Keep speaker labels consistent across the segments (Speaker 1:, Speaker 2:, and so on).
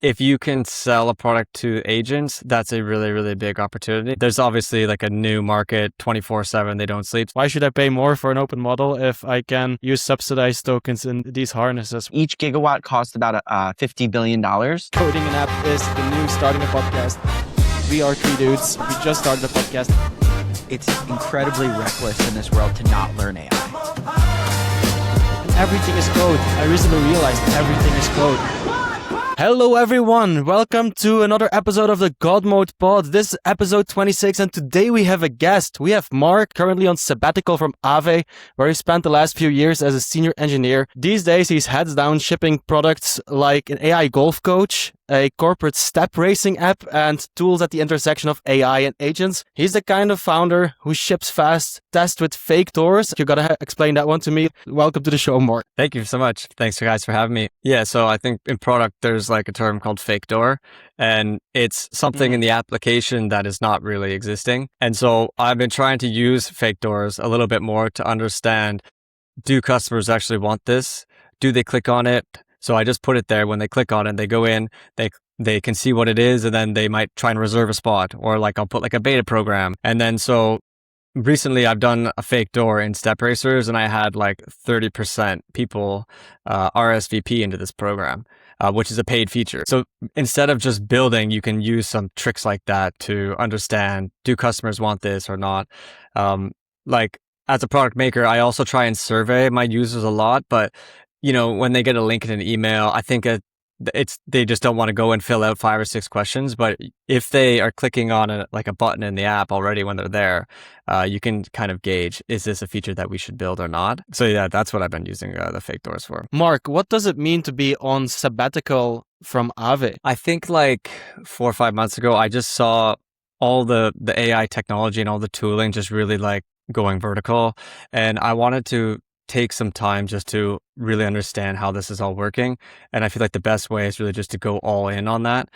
Speaker 1: if you can sell a product to agents, that's a really, really big opportunity. There's obviously like a new market 24/7. They don't sleep.
Speaker 2: Why should I pay more for an open model if I can use subsidized tokens in these harnesses?
Speaker 3: Each gigawatt costs about $50 billion.
Speaker 2: Coding an app is the new starting a podcast. We are three dudes. We just started a podcast.
Speaker 4: It's incredibly reckless in this world to not learn AI.
Speaker 2: And everything is code. I recently realized everything is code. Hello everyone, welcome to another episode of the God Mode Pod. This is episode 26 and today we have a guest. We have Mark, currently on sabbatical from Aave, where he spent the last few years as a senior engineer. These days he's heads down shipping products like an AI golf coach, a corporate step racing app, and tools at the intersection of AI and agents. He's the kind of founder who ships fast, tests with fake doors. You gotta explain that one to me. Welcome to the show, Mark.
Speaker 1: Thank you so much. Thanks guys for having me. Yeah, so I think in product, there's like a term called fake door, and it's something in the application that is not really existing. And so I've been trying to use fake doors a little bit more to understand, do customers actually want this? Do they click on it? So I just put it there. When they click on it, they go in, they can see what it is, and then they might try and reserve a spot, or like I'll put like a beta program. And then so recently I've done a fake door in Step Racers, and I had like 30% people RSVP into this program, which is a paid feature. So instead of just building, you can use some tricks like that to understand, do customers want this or not? Like as a product maker, I also try and survey my users a lot, but you know, when they get a link in an email, I think they just don't want to go and fill out 5 or 6 questions. But if they are clicking on a button in the app already when they're there, you can kind of gauge, is this a feature that we should build or not? So yeah, that's what I've been using the fake doors for.
Speaker 2: Mark, what does it mean to be on sabbatical from Aave?
Speaker 1: I think like 4 or 5 months ago, I just saw all the AI technology and all the tooling just really like going vertical. And I wanted to take some time just to really understand how this is all working. And I feel like the best way is really just to go all in on that.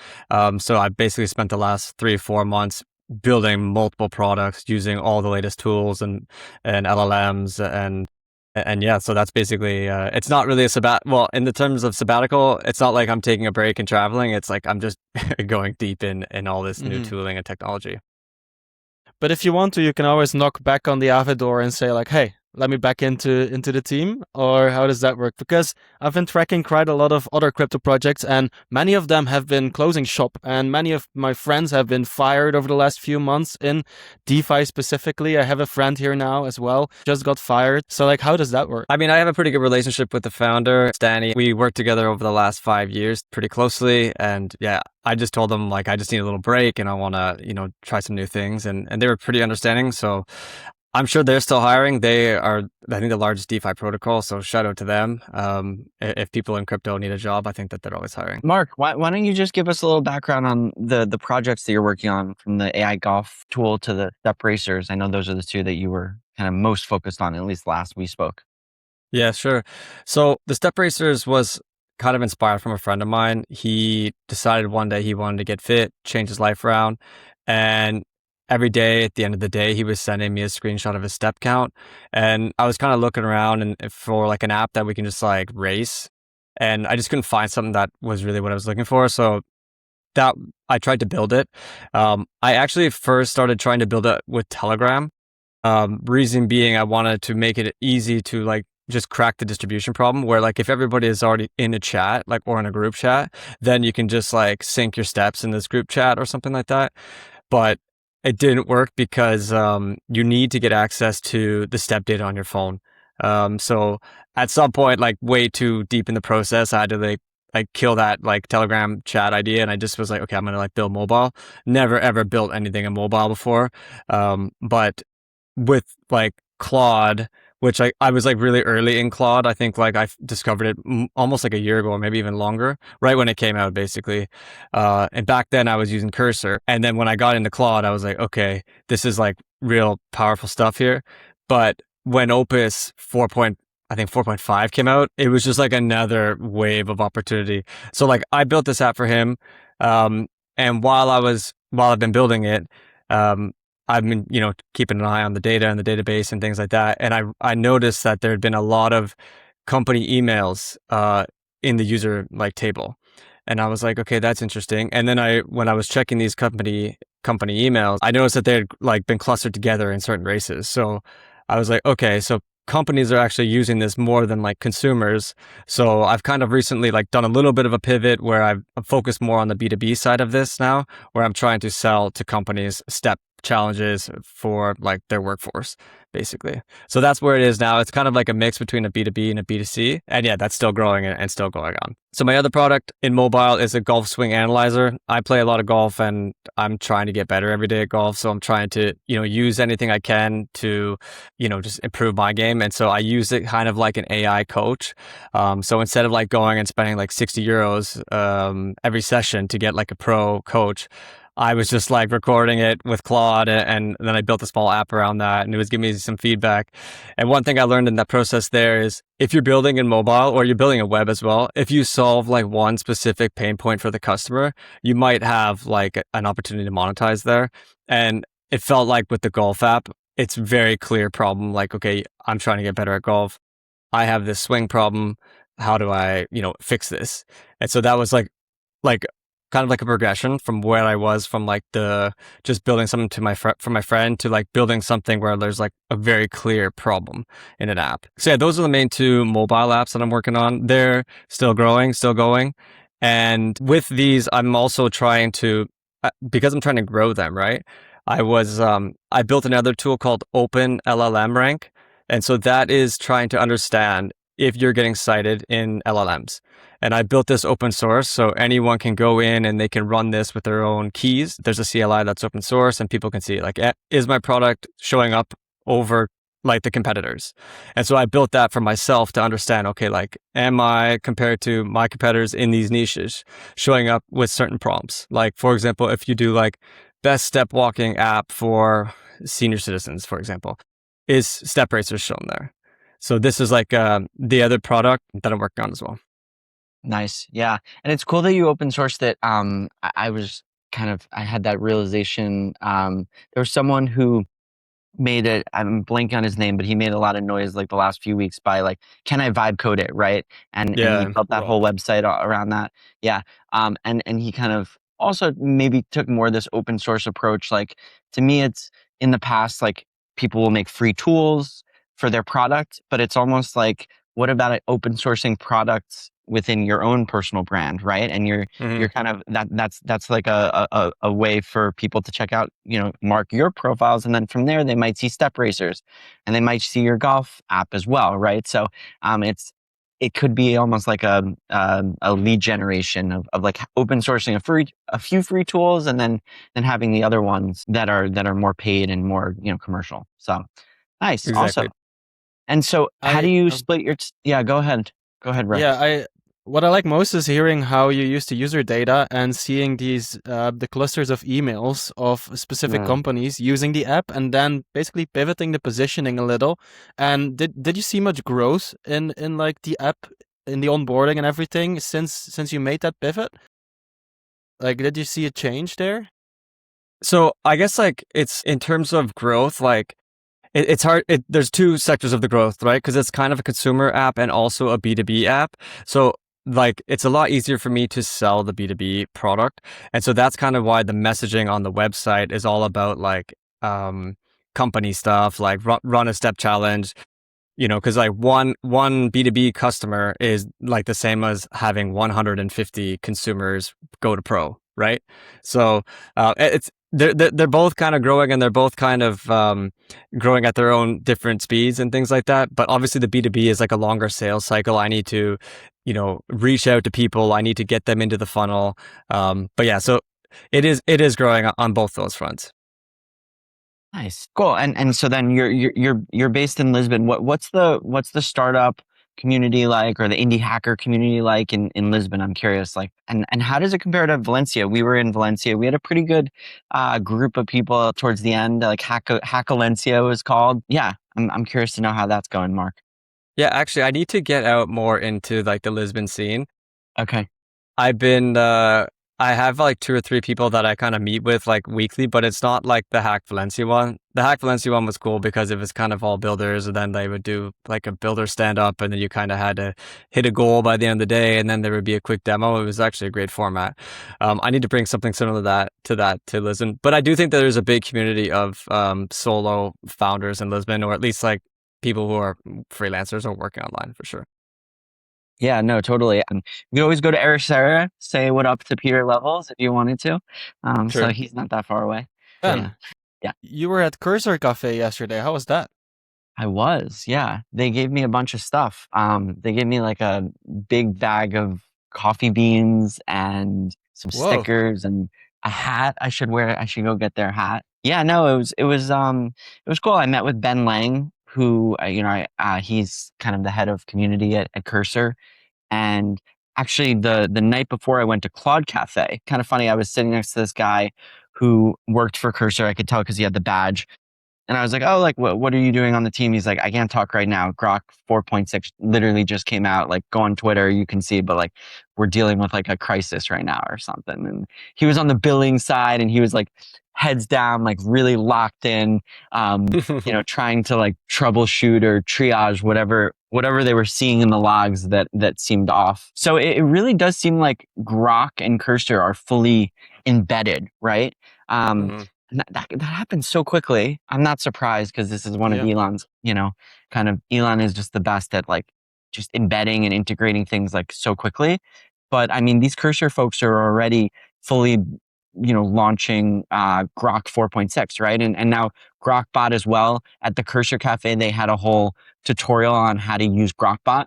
Speaker 1: So I basically spent the last 3 or 4 months building multiple products using all the latest tools and LLMs and yeah, so that's basically, it's not really well, in the terms of sabbatical, it's not like I'm taking a break and traveling. It's like I'm just going deep in all this new tooling and technology.
Speaker 2: But if you want to, you can always knock back on the Aave door and say like, hey, let me back into the team, or how does that work? Because I've been tracking quite a lot of other crypto projects, and many of them have been closing shop, and many of my friends have been fired over the last few months in DeFi specifically. I have a friend here now as well, just got fired. So like, how does that work?
Speaker 1: I mean, I have a pretty good relationship with the founder, Stanny. We worked together over the last 5 years pretty closely, and yeah, I just told them like, I just need a little break and I want to, try some new things, and they were pretty understanding. So I'm sure they're still hiring. They are, I think, the largest DeFi protocol. So shout out to them. If people in crypto need a job, I think that they're always hiring.
Speaker 3: Mark, why don't you just give us a little background on the projects that you're working on, from the AI golf tool to the Step Racers? I know those are the 2 that you were kind of most focused on, at least last we spoke.
Speaker 1: Yeah, sure. So the Step Racers was kind of inspired from a friend of mine. He decided one day he wanted to get fit, change his life around, and every day at the end of the day, he was sending me a screenshot of his step count. And I was kind of looking around and for like an app that we can just like race. And I just couldn't find something that was really what I was looking for. So that I tried to build it. I actually first started trying to build it with Telegram. Reason being, I wanted to make it easy to like just crack the distribution problem, where like if everybody is already in a chat, like, or in a group chat, then you can just like sync your steps in this group chat or something like that. But it didn't work because you need to get access to the step data on your phone. So at some point, like way too deep in the process, I had to like kill that like Telegram chat idea, and I just was like, okay, I'm gonna like build mobile. Never ever built anything in mobile before, but with like Claude, which I was like really early in Claude. I think like I discovered it almost like a year ago, or maybe even longer, right when it came out, basically. And back then I was using Cursor. And then when I got into Claude, I was like, okay, this is like real powerful stuff here. But when Opus 4.5 came out, it was just like another wave of opportunity. So like I built this app for him. And while I've been building it, I've been, keeping an eye on the data and the database and things like that. And I noticed that there had been a lot of company emails in the user like table. And I was like, okay, that's interesting. And then when I was checking these company emails, I noticed that they had like been clustered together in certain races. So I was like, okay, so companies are actually using this more than like consumers. So I've kind of recently like done a little bit of a pivot where I've focused more on the B2B side of this now, where I'm trying to sell to companies step challenges for like their workforce, basically. So that's where it is now. It's kind of like a mix between a B2B and a B2C. And yeah, that's still growing and still going on. So my other product in mobile is a golf swing analyzer. I play a lot of golf and I'm trying to get better every day at golf. So I'm trying to, use anything I can to, just improve my game. And so I use it kind of like an AI coach. So instead of like going and spending like 60 euros every session to get like a pro coach, I was just like recording it with Claude, and then I built a small app around that, and it was giving me some feedback. And one thing I learned in that process there is if you're building in mobile or you're building a web as well, if you solve like one specific pain point for the customer, you might have like an opportunity to monetize there. And it felt like with the golf app, it's very clear problem. Like, okay, I'm trying to get better at golf. I have this swing problem. How do I, fix this? And so that was like kind of like a progression from where I was from like just building something to for my friend to like building something where there's like a very clear problem in an app. So yeah, those are the main two mobile apps that I'm working on. They're still growing, still going. And with these, I'm also trying to, because I'm trying to grow them, right? I built another tool called Open LLM Rank. And so that is trying to understand if you're getting cited in LLMs. And I built this open source, so anyone can go in and they can run this with their own keys. There's a CLI that's open source and people can see like, is my product showing up over like the competitors? And so I built that for myself to understand, okay, like, am I compared to my competitors in these niches showing up with certain prompts? Like, for example, if you do like best step walking app for senior citizens, for example, is step racers shown there? So this is like the other product that I'm working on as well.
Speaker 3: Nice. Yeah. And it's cool that you open sourced it. I was I had that realization. There was someone who made it, I'm blanking on his name, but he made a lot of noise like the last few weeks by like, can I vibe code it? Right. And he built that whole website around that. Yeah. And he kind of also maybe took more of this open source approach. Like to me, it's in the past, like people will make free tools for their product, but it's almost like, what about open sourcing products within your own personal brand, right? And you're kind of that's like a way for people to check out, mark your profiles, and then from there they might see step racers, and they might see your golf app as well, right? So it could be almost like a lead generation of like open sourcing a few free tools, and then having the other ones that are more paid and more commercial. So nice,
Speaker 1: Exactly.
Speaker 3: awesome. And so how do you split your go ahead, Rick.
Speaker 2: Yeah, what I like most is hearing how you use the user data and seeing these the clusters of emails of specific companies using the app, and then basically pivoting the positioning a little. And did you see much growth in like the app, in the onboarding and everything since you made that pivot? Like, did you see a change there?
Speaker 1: So I guess like it's in terms of growth, like it's hard. There's two sectors of the growth, right? Because it's kind of a consumer app and also a B2B app. So like it's a lot easier for me to sell the B2B product. And so that's kind of why the messaging on the website is all about like company stuff, like run a step challenge, because like one B2B customer is like the same as having 150 consumers go to pro, right? So they're both kind of growing, and they're both kind of growing at their own different speeds and things like that. But obviously the B2B is like a longer sales cycle. I need to, reach out to people. I need to get them into the funnel. But yeah, so it is growing on both those fronts.
Speaker 3: Nice, cool. And so then you're based in Lisbon. What's the startup community like, or the indie hacker community like in Lisbon? I'm curious, like, and how does it compare to Valencia? We were in Valencia. We had a pretty good group of people towards the end, like Hackalencia was called. Yeah, I'm curious to know how that's going, Mark.
Speaker 1: Yeah, actually, I need to get out more into like the Lisbon scene.
Speaker 3: Okay.
Speaker 1: I've been I have like 2 or 3 people that I kind of meet with like weekly, but it's not like the Hack Valencia one. The Hack Valencia one was cool because it was kind of all builders, and then they would do like a builder stand up, and then you kind of had to hit a goal by the end of the day, and then there would be a quick demo. It was actually a great format. I need to bring something similar to that to Lisbon, but I do think that there's a big community of solo founders in Lisbon, or at least like people who are freelancers or working online for sure.
Speaker 3: Yeah, no, totally. You could always go to Ericeira, say what up to Peter Levels if you wanted to. So he's not that far away.
Speaker 2: Ben,
Speaker 3: Yeah.
Speaker 2: you were at Cursor Cafe yesterday. How was that?
Speaker 3: I was, yeah. They gave me a bunch of stuff. They gave me like a big bag of coffee beans and some
Speaker 2: Whoa.
Speaker 3: stickers and a hat I should wear. I should go get their hat. Yeah, no, it was cool. I met with Ben Lang, who he's kind of the head of community at Cursor. And actually the night before I went to Claude Cafe, kind of funny, I was sitting next to this guy who worked for Cursor. I could tell because he had the badge. And I was like, oh, like, what are you doing on the team? He's like, I can't talk right now. Grok 4.6 literally just came out. Like, go on Twitter, you can see, but like, we're dealing with like a crisis right now or something. And he was on the billing side and he was like heads down, like really locked in, trying to like troubleshoot or triage whatever they were seeing in the logs that seemed off. So it really does seem like Grok and Cursor are fully embedded, right? That happened so quickly. I'm not surprised because this is one of Elon's, Elon is just the best at like just embedding and integrating things like so quickly. But I mean, these Cursor folks are already fully, launching Grok 4.6, right? And now Grokbot as well. At the Cursor Cafe, they had a whole tutorial on how to use Grokbot.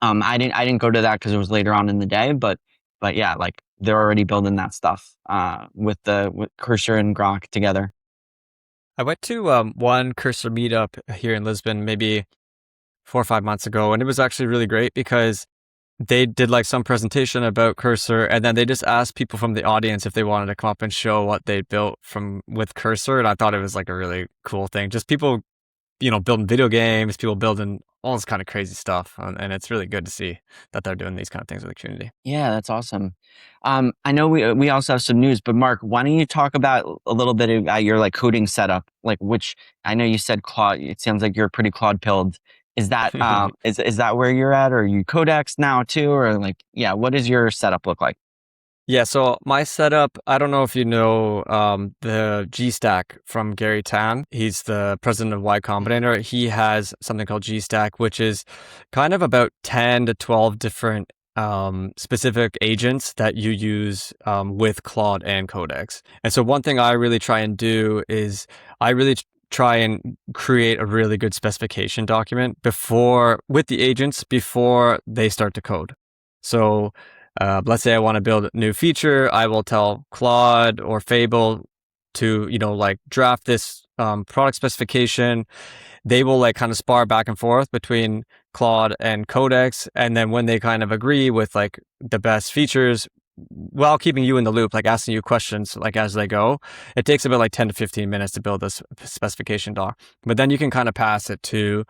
Speaker 3: I didn't go to that because it was later on in the day, but yeah, like they're already building that stuff with Cursor and Grok together.
Speaker 1: I went to one Cursor meetup here in Lisbon maybe 4 or 5 months ago, and it was actually really great because they did like some presentation about Cursor, and then they just asked people from the audience if they wanted to come up and show what they built with Cursor, and I thought it was like a really cool thing. Just people, building video games, people building all this kind of crazy stuff, and it's really good to see that they're doing these kind of things with the community.
Speaker 3: Yeah, that's awesome. I know we also have some news, but Mark, why don't you talk about a little bit about your like coding setup, like which I know you said Claude. It sounds like you're pretty Claude pilled. Is that is that where you're at, or are you Codex now too, or like what does your setup look like?
Speaker 1: Yeah, so my setup, I don't know if you know the gstack from Gary Tan. He's the president of Y Combinator. He has something called gstack, which is kind of about 10 to 12 different specific agents that you use with Claude and Codex. And so one thing I really try and do is I really try and create a really good specification document with the agents before they start to code. So let's say I want to build a new feature. I will tell Claude or Fable to, like draft this product specification. They will like kind of spar back and forth between Claude and Codex. And then when they kind of agree with like the best features, while keeping you in the loop, like asking you questions like as they go, it takes about like 10 to 15 minutes to build this specification doc. But then you can kind of pass it to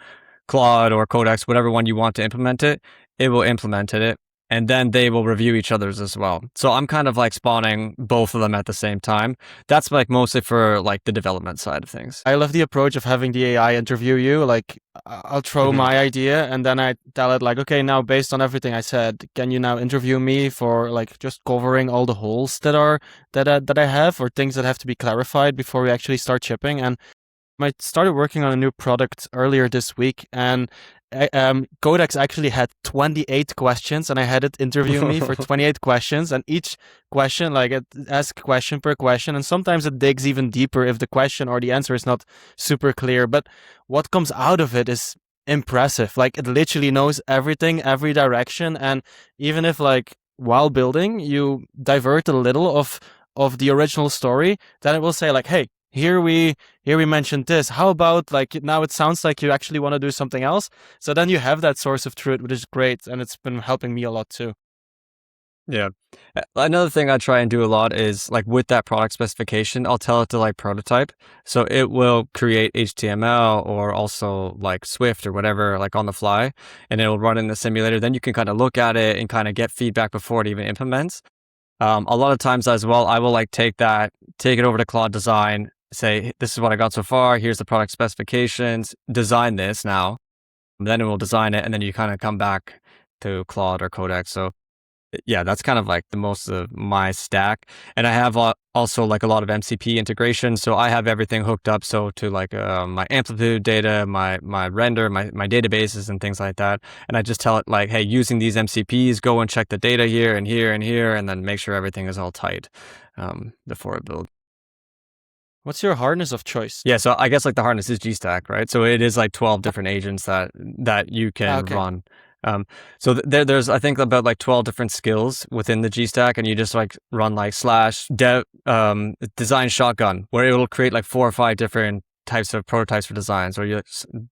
Speaker 1: Claude or Codex, whatever one you want to implement it. It will implement it. And then they will review each other's as well. So I'm kind of like spawning both of them at the same time. That's like mostly for like the development side of things.
Speaker 2: I love the approach of having the AI interview you. Like I'll throw my idea and then I tell it like, okay, now based on everything I said, can you now interview me for like just covering all the holes that I have, or things that have to be clarified before we actually start shipping? And I started working on a new product earlier this week, and Codex actually had 28 questions, and I had it interview me for 28 questions, and each question, like it asks question per question, and sometimes it digs even deeper if the question or the answer is not super clear. But what comes out of it is impressive. Like it literally knows everything, every direction, and even if like while building you divert a little of the original story, then it will say like, hey, here we mentioned this. How about like now it sounds like you actually want to do something else. So then you have that source of truth, which is great. And it's been helping me a lot too.
Speaker 1: Yeah. Another thing I try and do a lot is like with that product specification, I'll tell it to like prototype. So it will create HTML or also like Swift or whatever, like on the fly, and it'll run in the simulator. Then you can kind of look at it and kind of get feedback before it even implements. A lot of times as well, I will like take it over to Claude Design, say, this is what I got so far. Here's the product specifications. Design this now. And then it will design it, and then you kind of come back to Claude or Codex. So yeah, that's kind of like the most of my stack. And I have also like a lot of MCP integration. So I have everything hooked up. So to like my amplitude data, my render, my databases and things like that. And I just tell it like, hey, using these MCPs, go and check the data here and here and here, and then make sure everything is all tight before I build.
Speaker 2: What's your hardness of choice?
Speaker 1: Yeah, so I guess like the hardness is gstack, right? So it is like 12 different agents that you can run. So there's I think about like 12 different skills within the gstack, and you just like run like / design shotgun, where it will create like 4 or 5 different types of prototypes for designs, or you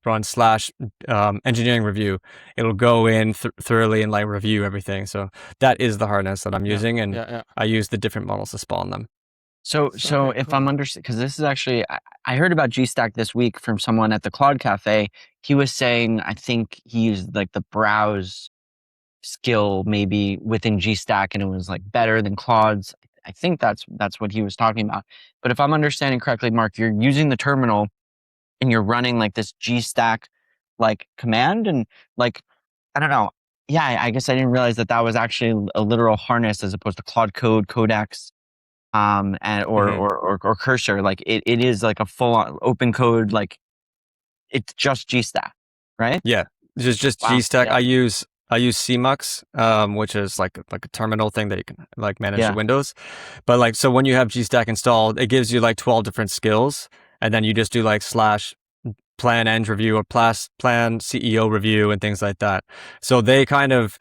Speaker 1: run / engineering review. It'll go in thoroughly and like review everything. So that is the hardness that I'm using, and I use the different models to spawn them.
Speaker 3: So if I'm understanding, because this is actually, I heard about gstack this week from someone at the Claude Cafe. He was saying, I think he used like the browse skill maybe within gstack, and it was like better than Claude's. I think that's what he was talking about. But if I'm understanding correctly, Mark, you're using the terminal and you're running like this gstack like command, and like, I don't know. Yeah, I guess I didn't realize that was actually a literal harness as opposed to Claude Code, Codex. And or cursor. Like it is like a full on open code, like it's just gstack, right?
Speaker 1: Yeah, just gstack. Yeah. I use CMux, which is like a terminal thing that you can like manage the windows. But like, so when you have gstack installed, it gives you like 12 different skills, and then you just do like / plan eng review or plan CEO review and things like that. So they kind of,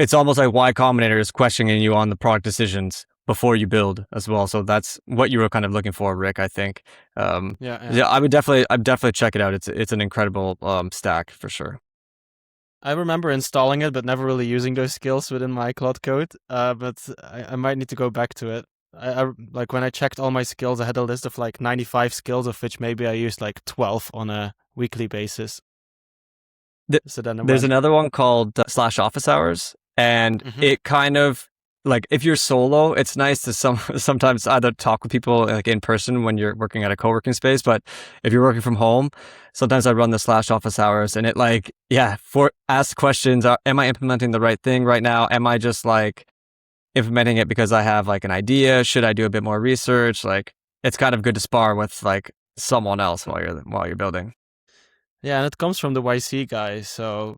Speaker 1: it's almost like Y Combinator is questioning you on the product decisions before you build as well. So that's what you were kind of looking for, Rik, I think. Yeah, I'd definitely check it out. It's an incredible stack for sure.
Speaker 2: I remember installing it, but never really using those skills within my Claude code. But I might need to go back to it. I like when I checked all my skills, I had a list of like 95 skills, of which maybe I used like 12 on a weekly basis. So then
Speaker 1: there's another one called /office hours, and it kind of, like if you're solo, it's nice to sometimes either talk with people like in person when you're working at a co-working space. But if you're working from home, sometimes I run the /office hours, and it like, ask questions. Am I implementing the right thing right now? Am I just like implementing it because I have like an idea? Should I do a bit more research? Like it's kind of good to spar with like someone else while you're building.
Speaker 2: Yeah, and it comes from the YC guy, so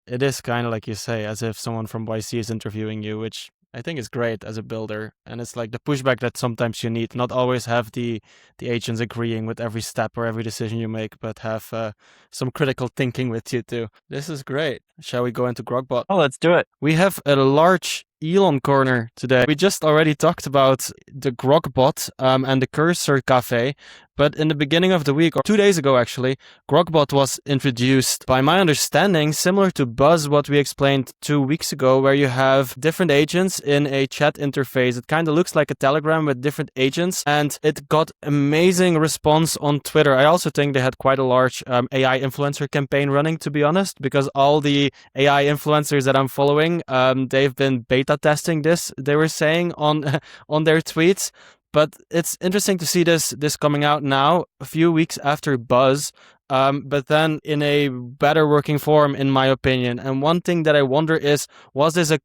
Speaker 2: it is kind of like you say, as if someone from YC is interviewing you, which I think is great as a builder. And it's like the pushback that sometimes you need. Not always have the agents agreeing with every step or every decision you make, but have some critical thinking with you too. This is great. Shall we go into Grokbot?
Speaker 3: Oh, let's do it.
Speaker 2: We have a large Elon corner today. We just already talked about the Grokbot and the Cursor Cafe, but in the beginning of the week, or 2 days ago actually, Grokbot was introduced. By my understanding, similar to Buzz, what we explained 2 weeks ago, where you have different agents in a chat interface. It kind of looks like a Telegram with different agents, and it got amazing response on Twitter. I also think they had quite a large AI influencer campaign running, to be honest, because all the AI influencers that I'm following, they've been beta testing this, they were saying on their tweets. But it's interesting to see this coming out now, a few weeks after Buzz, but then in a better working form, in my opinion. And one thing that I wonder is, was this a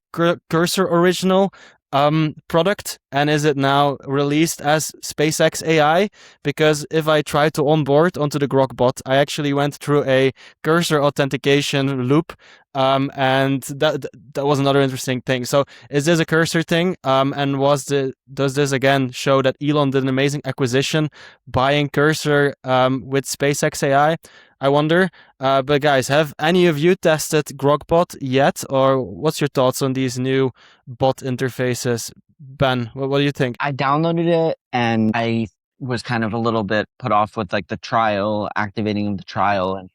Speaker 2: Cursor original product, and is it now released as SpaceX AI? Because if I try to onboard onto the Grokbot, I actually went through a Cursor authentication loop, and that was another interesting thing. So is this a Cursor thing? And does this again show that Elon did an amazing acquisition buying Cursor with SpaceX AI? I wonder. But guys, have any of you tested Grokbot yet? Or what's your thoughts on these new bot interfaces? Ben, what do you think?
Speaker 3: I downloaded it and I was kind of a little bit put off with like the trial, activating of the trial. And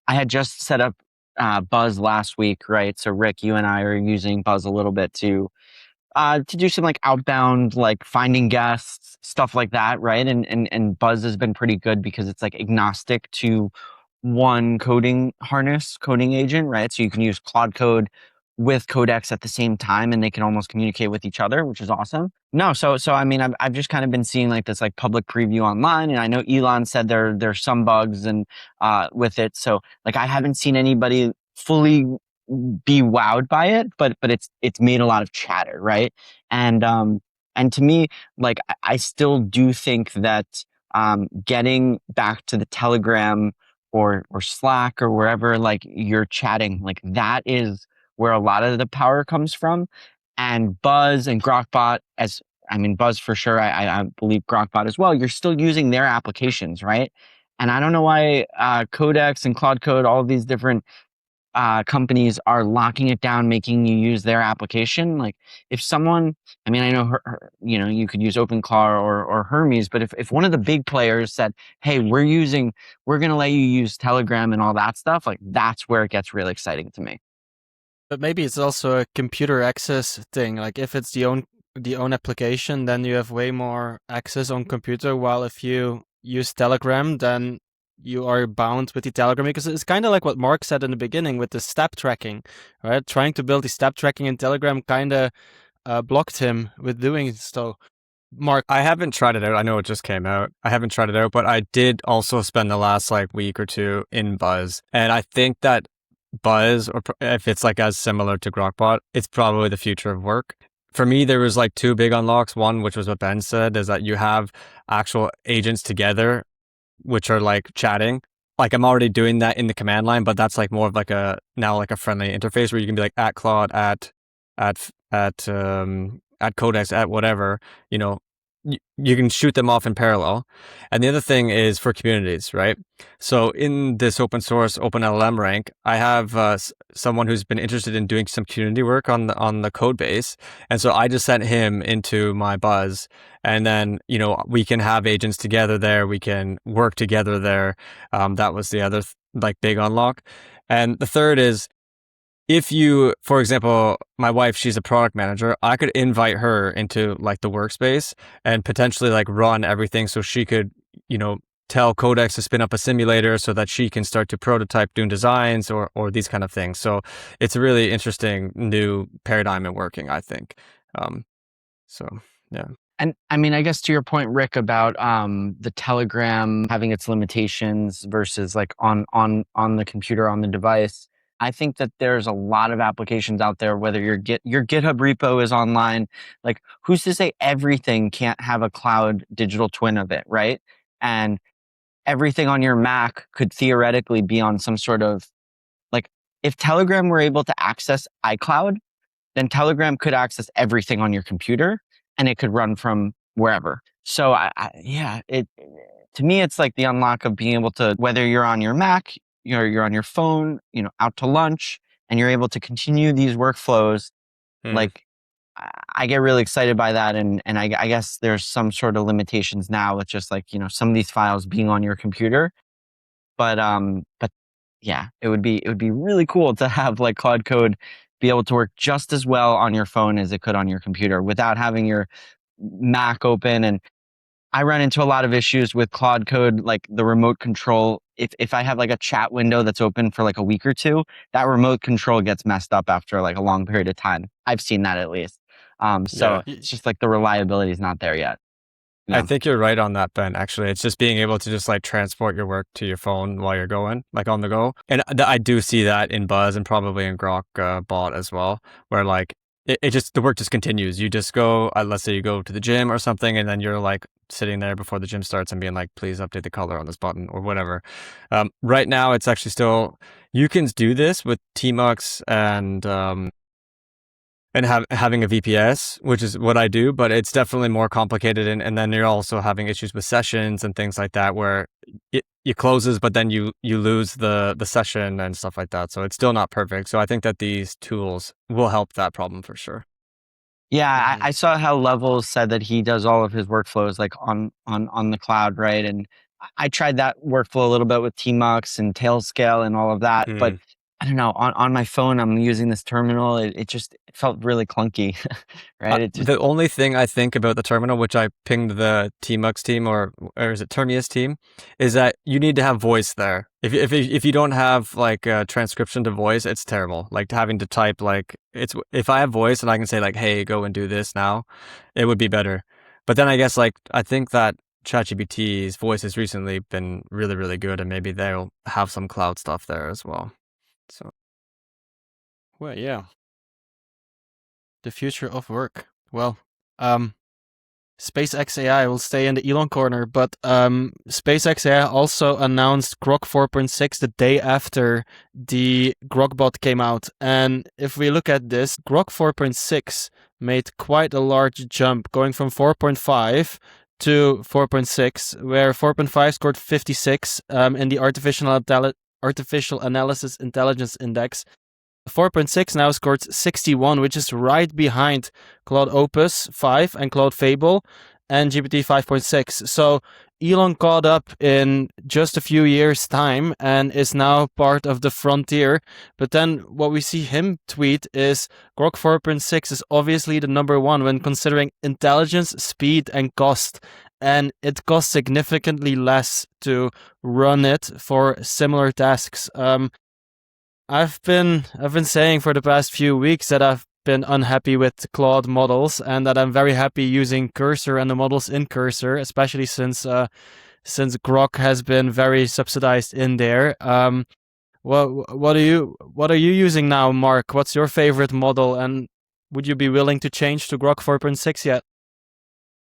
Speaker 3: I had just set up Buzz last week, right? So Rik, you and I are using Buzz a little bit to do some like outbound, like finding guests, stuff like that, right? And Buzz has been pretty good because it's like agnostic to one coding agent, right? So you can use Claude Code with Codex at the same time, and they can almost communicate with each other, which is awesome. No, so I mean, I've just kind of been seeing like this like public preview online, and I know Elon said there's some bugs and with it. So like I haven't seen anybody fully be wowed by it, but it's made a lot of chatter, right? And to me, like I still do think that getting back to the Telegram or Slack or wherever like you're chatting, like that is where a lot of the power comes from. And Buzz and Grokbot, as I mean, Buzz for sure, I believe Grokbot as well, you're still using their applications, right? And I don't know why Codex and Claude Code, all of these different companies are locking it down, making you use their application. Like if someone, I mean, I know, you know, you could use OpenClaw or Hermes, but if one of the big players said, hey, we're going to let you use Telegram and all that stuff, like that's where it gets really exciting to me.
Speaker 2: But maybe it's also a computer access thing. Like if it's the own application, then you have way more access on computer. While if you use Telegram, then you are bound with the Telegram, because it's kind of like what Mark said in the beginning with the step tracking, right? Trying to build the step tracking in Telegram kind of blocked him with doing so. Mark,
Speaker 1: I haven't tried it out. I know it just came out. I haven't tried it out, but I did also spend the last like week or two in Buzz, and I think that Buzz, or if it's like as similar to Grokbot, it's probably the future of work. For me, there was like two big unlocks. One, which was what Ben said, is that you have actual agents together, which are like chatting. Like I'm already doing that in the command line, but that's like more of like a friendly interface where you can be like at Claude, at Codex, at whatever, you know, you can shoot them off in parallel. And the other thing is for communities, right? So in this open source OpenLLM rank, I have someone who's been interested in doing some community work on the code base. And so I just sent him into my Buzz, and then, you know, we can have agents together there. We can work together there. That was the other like big unlock. And the third is, if you, for example, my wife, she's a product manager, I could invite her into like the workspace and potentially like run everything, so she could, you know, tell Codex to spin up a simulator so that she can start to prototype doing designs or these kind of things. So it's a really interesting new paradigm in working, I think. So yeah.
Speaker 3: And I mean, I guess to your point, Rik, about the Telegram having its limitations versus like on the computer, on the device, I think that there's a lot of applications out there, whether your GitHub repo is online, like who's to say everything can't have a cloud digital twin of it, right? And everything on your Mac could theoretically be on some sort of, like, if Telegram were able to access iCloud, then Telegram could access everything on your computer and it could run from wherever. So to me, it's like the unlock of being able to, whether you're on your Mac, you're on your phone, you know, out to lunch, and you're able to continue these workflows. Like I get really excited by that. And I guess there's some sort of limitations now with just like, you know, some of these files being on your computer. But yeah, it would be really cool to have like Claude Code be able to work just as well on your phone as it could on your computer without having your Mac open. And I run into a lot of issues with Claude Code, like the remote control. If I have like a chat window that's open for like a week or two, that remote control gets messed up after like a long period of time. I've seen that at least. It's just like the reliability is not there yet.
Speaker 1: Yeah. I think you're right on that, Ben. Actually, it's just being able to just like transport your work to your phone while you're going, like on the go. And I do see that in Buzz and probably in Grokbot as well, where like it just, the work just continues. You just go, let's say you go to the gym or something, and then you're like sitting there before the gym starts and being like, please update the color on this button or whatever. Right now, it's actually still, you can do this with tmux and having a VPS, which is what I do, but it's definitely more complicated. And then you're also having issues with sessions and things like that, where it closes, but then you lose the session and stuff like that. So it's still not perfect. So I think that these tools will help that problem for sure.
Speaker 3: Yeah, I saw how Levels said that he does all of his workflows like on the cloud, right? And I tried that workflow a little bit with tmux and Tailscale and all of that, but I don't know, on my phone, I'm using this terminal. It just felt really clunky, right?
Speaker 1: The only thing I think about the terminal, which I pinged the tmux team or is it Termius team, is that you need to have voice there. If you don't have like a transcription to voice, it's terrible. Like having to type like if I have voice and I can say like, hey, go and do this now, it would be better. But then I guess like I think that ChatGPT's voice has recently been really, really good, and maybe they'll have some cloud stuff there as well. So
Speaker 2: Well, yeah. The future of work. Well, SpaceX AI will stay in the Elon corner, but SpaceX AI also announced Grok 4.6 the day after the Grokbot came out. And if we look at this, Grok 4.6 made quite a large jump, going from 4.5 to 4.6, where 4.5 scored 56 in the Artificial Analysis Intelligence Index. 4.6 now scored 61, which is right behind Claude Opus 5 and Claude Fable and GPT 5.6. So Elon caught up in just a few years' time and is now part of the frontier. But then what we see him tweet is Grok 4.6 is obviously the number one when considering intelligence, speed, and cost. And it costs significantly less to run it for similar tasks. I've been saying for the past few weeks that I've been unhappy with Claude models and that I'm very happy using Cursor and the models in Cursor, especially since Grok has been very subsidized in there. What are you using now, Mark? What's your favorite model, and would you be willing to change to Grok 4.6 yet?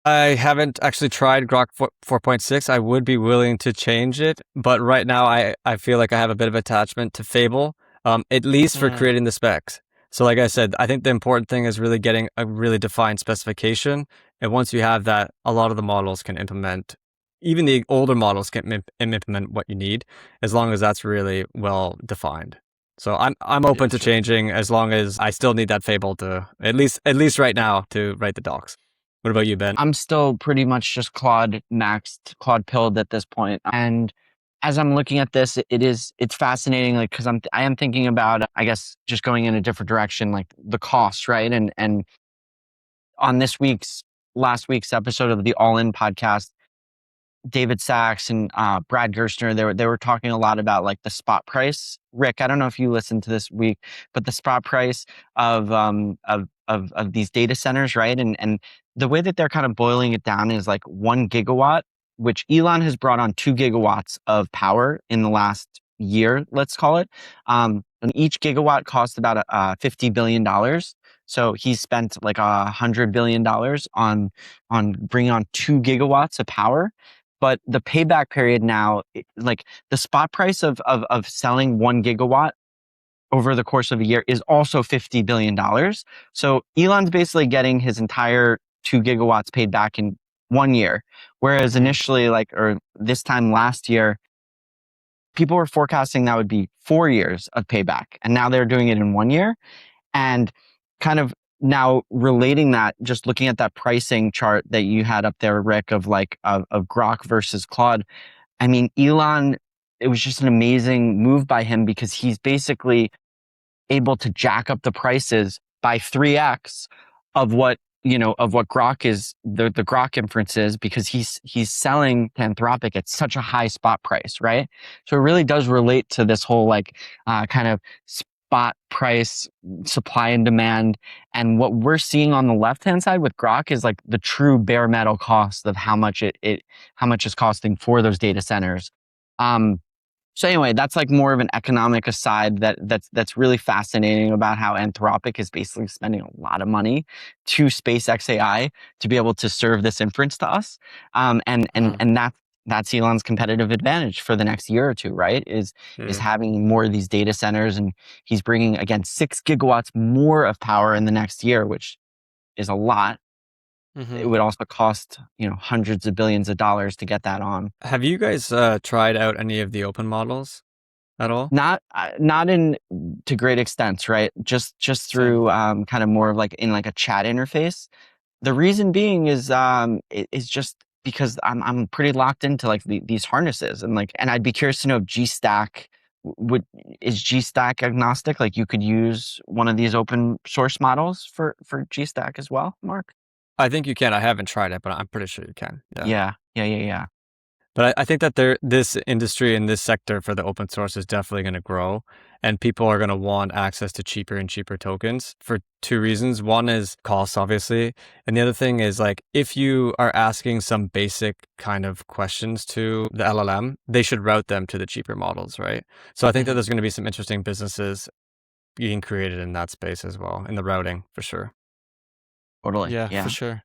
Speaker 1: I haven't actually tried Grok 4.6. I would be willing to change it, but right now I feel like I have a bit of attachment to Fable, at least for creating the specs. So like I said, I think the important thing is really getting a really defined specification. And once you have that, a lot of the models can implement, even the older models can implement what you need, as long as that's really well defined. So I'm open to changing as long as I still need that Fable to, at least right now, to write the docs. What about you, Ben?
Speaker 3: I'm still pretty much just Claude maxed, Claude pilled at this point. And as I'm looking at this, it's fascinating, like, because I am thinking about, I guess, just going in a different direction, like the cost, right? And on last week's episode of the All In podcast, David Sachs and Brad Gerstner, they were talking a lot about like the spot price. Rik, I don't know if you listened to this week, but the spot price of these data centers, right? And the way that they're kind of boiling it down is like 1 gigawatt, which Elon has brought on 2 gigawatts of power in the last year, let's call it. And each gigawatt cost about $50 billion. So he spent like $100 billion on bringing on 2 gigawatts of power. But the payback period now, like the spot price of selling 1 gigawatt over the course of a year is also $50 billion. So Elon's basically getting his entire 2 gigawatts paid back in 1 year. Whereas initially, or this time last year, people were forecasting that would be 4 years of payback. And now they're doing it in 1 year. And kind of now relating that, just looking at that pricing chart that you had up there, Rik, of Grok versus Claude. I mean, Elon, it was just an amazing move by him because he's basically able to jack up the prices by 3x of what Grok is, the Grok inference is, because he's selling to Anthropic at such a high spot price, right? So it really does relate to this whole kind of spot price, supply and demand. And what we're seeing on the left-hand side with Grok is like the true bare metal cost of how much is costing for those data centers. So anyway, that's like more of an economic aside that's really fascinating about how Anthropic is basically spending a lot of money to SpaceX AI to be able to serve this inference to us. And that's Elon's competitive advantage for the next year or two, right? Is having more of these data centers, and he's bringing, again, 6 gigawatts more of power in the next year, which is a lot. It would also cost, hundreds of billions of dollars to get that on.
Speaker 1: Have you guys tried out any of the open models at all?
Speaker 3: Not to great extents, right? Just through kind of more of like in like a chat interface. The reason being is just because I'm pretty locked into like these harnesses, and I'd be curious to know if gstack is gstack agnostic. Like you could use one of these open source models for gstack as well, Mark.
Speaker 1: I think you can. I haven't tried it, but I'm pretty sure you can.
Speaker 3: Yeah.
Speaker 1: But I think that this industry and this sector for the open source is definitely going to grow, and people are going to want access to cheaper and cheaper tokens for two reasons. One is cost, obviously. And the other thing is like, if you are asking some basic kind of questions to the LLM, they should route them to the cheaper models, right? So I think that there's going to be some interesting businesses being created in that space as well, in the routing for sure.
Speaker 3: Totally.
Speaker 2: Yeah, for sure.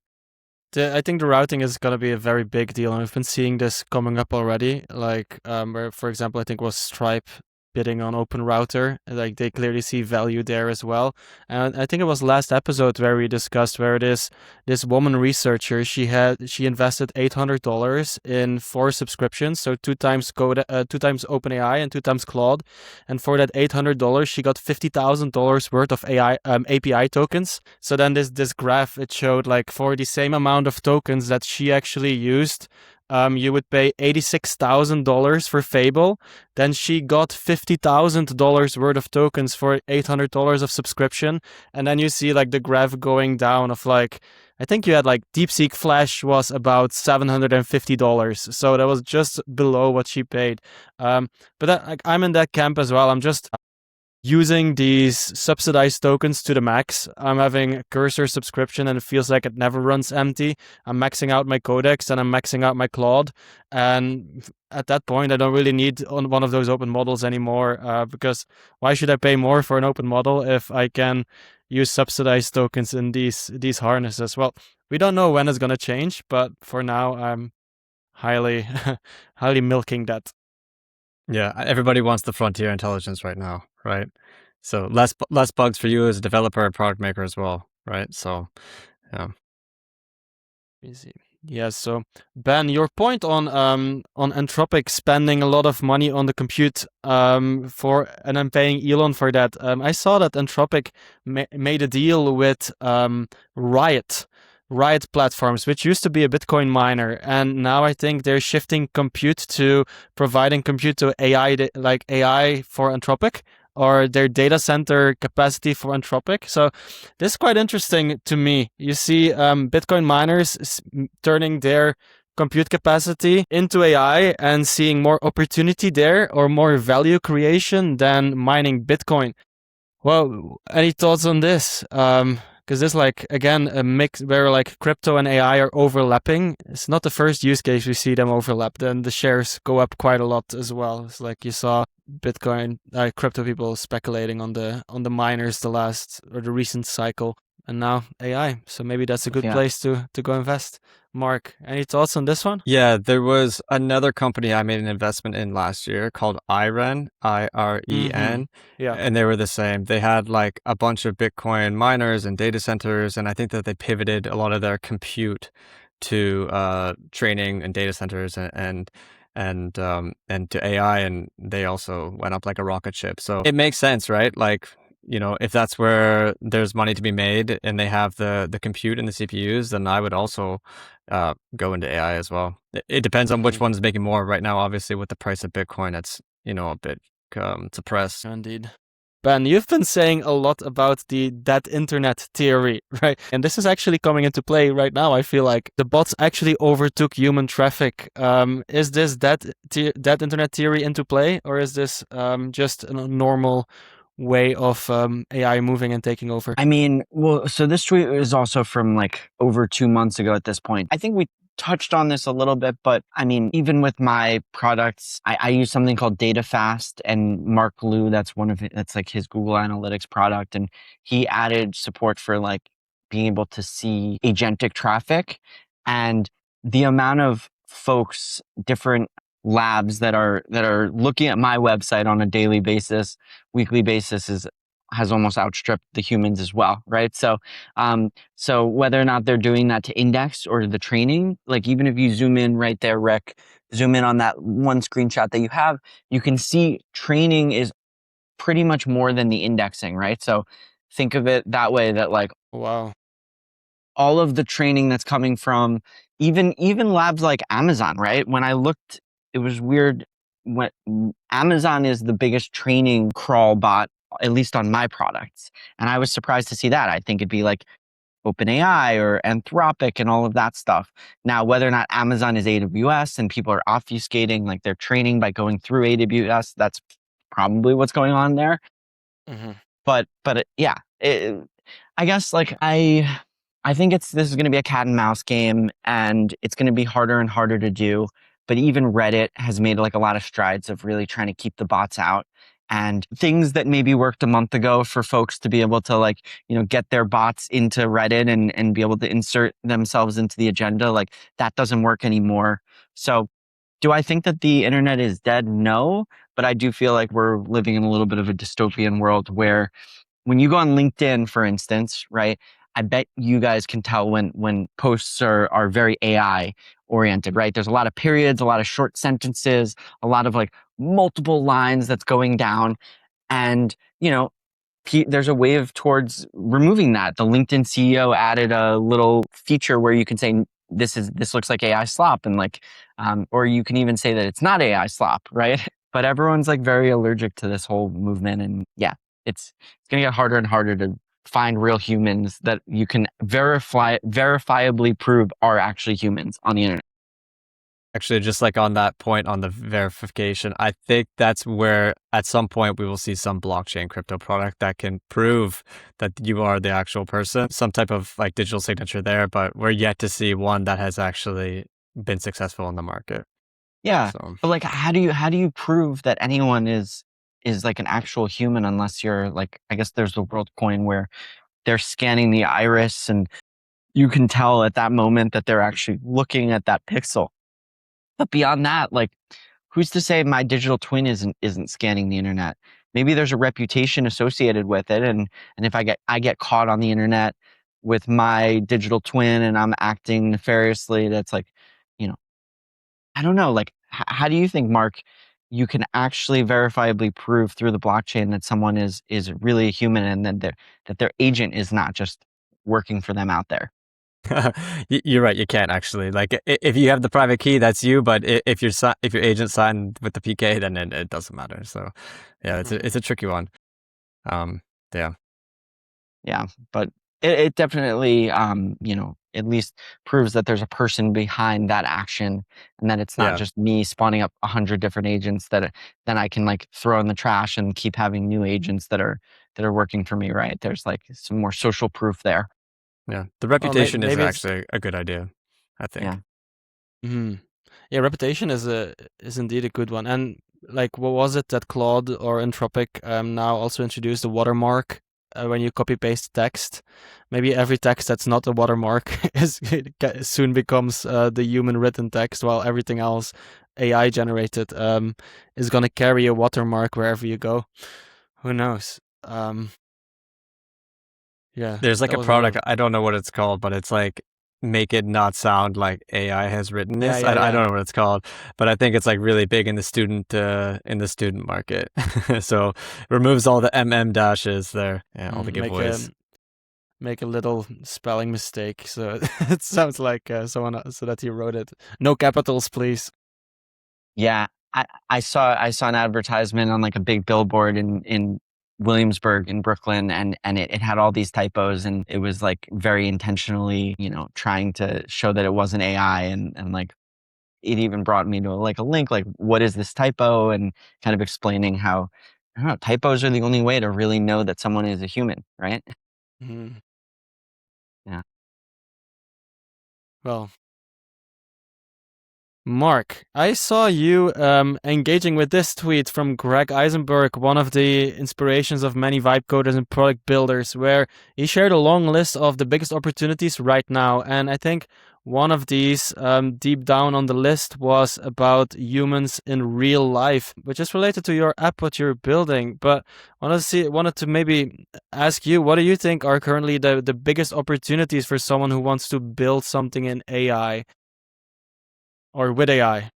Speaker 2: I think the routing is going to be a very big deal, and we've been seeing this coming up already. Like, where, for example, I think it was Stripe bidding on Open Router. Like, they clearly see value there as well. And I think it was last episode where we discussed where it is this woman researcher, she invested $800 in 4 subscriptions, so 2 times OpenAI and 2 times Claude. And for that $800, she got $50,000 worth of AI API tokens. So then this graph, it showed like for the same amount of tokens that she actually used, you would pay $86,000 for Fable. Then she got $50,000 worth of tokens for $800 of subscription. And then you see like the graph going down of like, I think you had like DeepSeek Flash was about $750. So that was just below what she paid. But I'm in that camp as well. I'm just using these subsidized tokens to the max. I'm having a cursor subscription and it feels like it never runs empty. I'm maxing out my Codex and I'm maxing out my Claude. And at that point, I don't really need one of those open models anymore, because why should I pay more for an open model if I can use subsidized tokens in these harnesses? Well, we don't know when it's going to change, but for now, I'm highly milking that.
Speaker 1: Yeah, everybody wants the frontier intelligence right now, right? So less bugs for you as a developer and product maker as well, right? So, yeah.
Speaker 2: Easy. Yeah, so Ben, your point on Anthropic spending a lot of money on the compute and I'm paying Elon for that. I saw that Anthropic made a deal with Riot platforms, which used to be a Bitcoin miner, and now I think they're shifting compute to providing compute to AI, like AI for Anthropic, or their data center capacity for Anthropic. So this is quite interesting to me. You see Bitcoin miners turning their compute capacity into AI and seeing more opportunity there or more value creation than mining Bitcoin. Well, any thoughts on this? Because there's like, again, a mix where like crypto and AI are overlapping. It's not the first use case we see them overlap. Then the shares go up quite a lot as well. It's like you saw Bitcoin, crypto people speculating on the miners the recent cycle, and now AI. So maybe that's a good place to go invest. Mark, any thoughts on this one?
Speaker 1: Yeah, there was another company I made an investment in last year called Iren, IREN.
Speaker 2: Yeah.
Speaker 1: And they were the same. They had like a bunch of Bitcoin miners and data centers, and I think that they pivoted a lot of their compute to training and data centers and to AI, and they also went up like a rocket ship. So it makes sense, right? Like, you know, if that's where there's money to be made and they have the compute and the CPUs, then I would also go into AI as well. It depends on which one's making more. Right now, obviously, with the price of Bitcoin, it's, you know, a bit suppressed.
Speaker 2: Indeed. Ben, you've been saying a lot about that internet theory, right? And this is actually coming into play right now. I feel like the bots actually overtook human traffic. Is this that internet theory into play, or is this just a normal way of AI moving and taking over?
Speaker 3: I mean, well, so this tweet is also from like over 2 months ago at this point. I think we touched on this a little bit, but I mean, even with my products, I use something called DataFast, and Mark Liu, that's like his Google Analytics product. And he added support for like being able to see agentic traffic, and the amount of folks, different labs that are looking at my website on a daily basis, weekly basis has almost outstripped the humans as well, right? So, so whether or not they're doing that to index or the training, like even if you zoom in right there, Rik, zoom in on that one screenshot that you have, you can see training is pretty much more than the indexing, right? So think of it that way, that like,
Speaker 2: wow,
Speaker 3: all of the training that's coming from even labs like Amazon, right? When I looked, it was weird. When Amazon is the biggest training crawl bot, at least on my products. And I was surprised to see that. I think it'd be like OpenAI or Anthropic and all of that stuff. Now, whether or not Amazon is AWS and people are obfuscating, like they're training by going through AWS, that's probably what's going on there.
Speaker 2: Mm-hmm.
Speaker 3: But yeah, I guess like I think this is going to be a cat and mouse game, and it's going to be harder and harder to do. But even Reddit has made like a lot of strides of really trying to keep the bots out, and things that maybe worked a month ago for folks to be able to like, get their bots into Reddit and be able to insert themselves into the agenda, like that doesn't work anymore. So do I think that the internet is dead? No, but I do feel like we're living in a little bit of a dystopian world where when you go on LinkedIn, for instance, right? I bet you guys can tell when posts are very AI oriented, right? There's a lot of periods, a lot of short sentences, a lot of like multiple lines that's going down. And, there's a wave towards removing that. The LinkedIn CEO added a little feature where you can say, this looks like AI slop. And like, or you can even say that it's not AI slop, right? But everyone's like very allergic to this whole movement. And yeah, it's going to get harder and harder to find real humans that you can verifiably prove are actually humans on the internet.
Speaker 1: Actually, just like on that point on the verification, I think that's where at some point we will see some blockchain crypto product that can prove that you are the actual person, some type of like digital signature there, but we're yet to see one that has actually been successful in the market.
Speaker 3: Yeah.
Speaker 1: So.
Speaker 3: But like, how do you prove that anyone is like an actual human unless you're like, I guess there's the world coin where they're scanning the iris and you can tell at that moment that they're actually looking at that pixel. But beyond that, like, who's to say my digital twin isn't scanning the internet? Maybe there's a reputation associated with it, and if I get caught on the internet with my digital twin and I'm acting nefariously, that's like, I don't know. Like, how do you think, Mark, you can actually verifiably prove through the blockchain that someone is really a human and that their agent is not just working for them out there?
Speaker 1: You're right. You can't actually. Like, if you have the private key, that's you. But if your agent signed with the PK, then it doesn't matter. So, yeah, it's a tricky one. Yeah.
Speaker 3: Yeah, but it definitely at least proves that there's a person behind that action, and that it's not just me spawning up 100 different agents that then I can like throw in the trash and keep having new agents that are working for me. Right? There's like some more social proof there.
Speaker 1: Yeah, the reputation is
Speaker 2: maybe
Speaker 1: actually a good idea, I think.
Speaker 3: Yeah.
Speaker 2: Mm-hmm. Yeah, reputation is indeed a good one. And like, what was it that Claude or Anthropic now also introduced a watermark when you copy paste text? Maybe every text that's not a watermark soon becomes the human written text, while everything else AI generated is gonna carry a watermark wherever you go. Who knows? Yeah,
Speaker 1: there's like a product, I don't know what it's called, but it's like make it not sound like AI has written this. I don't know what it's called, but I think it's like really big in the student market. So removes all the dashes there, all the giveaways.
Speaker 2: Make a little spelling mistake, so it sounds like someone else, so that he wrote it. No capitals, please.
Speaker 3: Yeah, I saw an advertisement on like a big billboard in Williamsburg in Brooklyn, and it had all these typos, and it was like very intentionally, trying to show that it wasn't AI, and like it even brought me to like a link, like what is this typo, and kind of explaining how, I don't know, typos are the only way to really know that someone is a human, right?
Speaker 2: Mm-hmm.
Speaker 3: Yeah.
Speaker 2: Well, Mark, I saw you engaging with this tweet from Greg Eisenberg, one of the inspirations of many vibe coders and product builders, where he shared a long list of the biggest opportunities right now. And I think one of these deep down on the list was about humans in real life, which is related to your app, what you're building. But wanted to maybe ask you, what do you think are currently the biggest opportunities for someone who wants to build something in AI? Or with AI?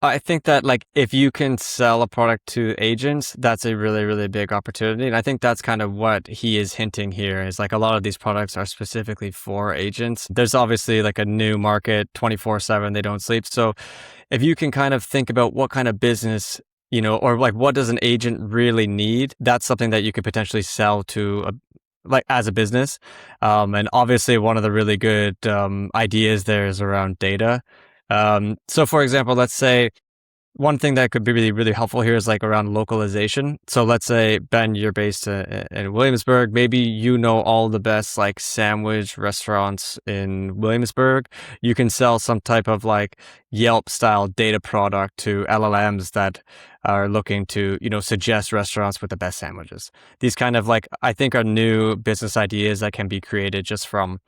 Speaker 1: I think that like if you can sell a product to agents, that's a really, really big opportunity. And I think that's kind of what he is hinting here is like a lot of these products are specifically for agents. There's obviously like a new market 24/7, they don't sleep. So if you can kind of think about what kind of business, or like what does an agent really need, that's something that you could potentially sell to like as a business. And obviously one of the really good ideas there is around data. So for example, let's say one thing that could be really, really helpful here is like around localization. So let's say, Ben, you're based in Williamsburg. Maybe you know all the best like sandwich restaurants in Williamsburg. You can sell some type of like Yelp style data product to LLMs that are looking to, suggest restaurants with the best sandwiches. These kind of like, I think are new business ideas that can be created just from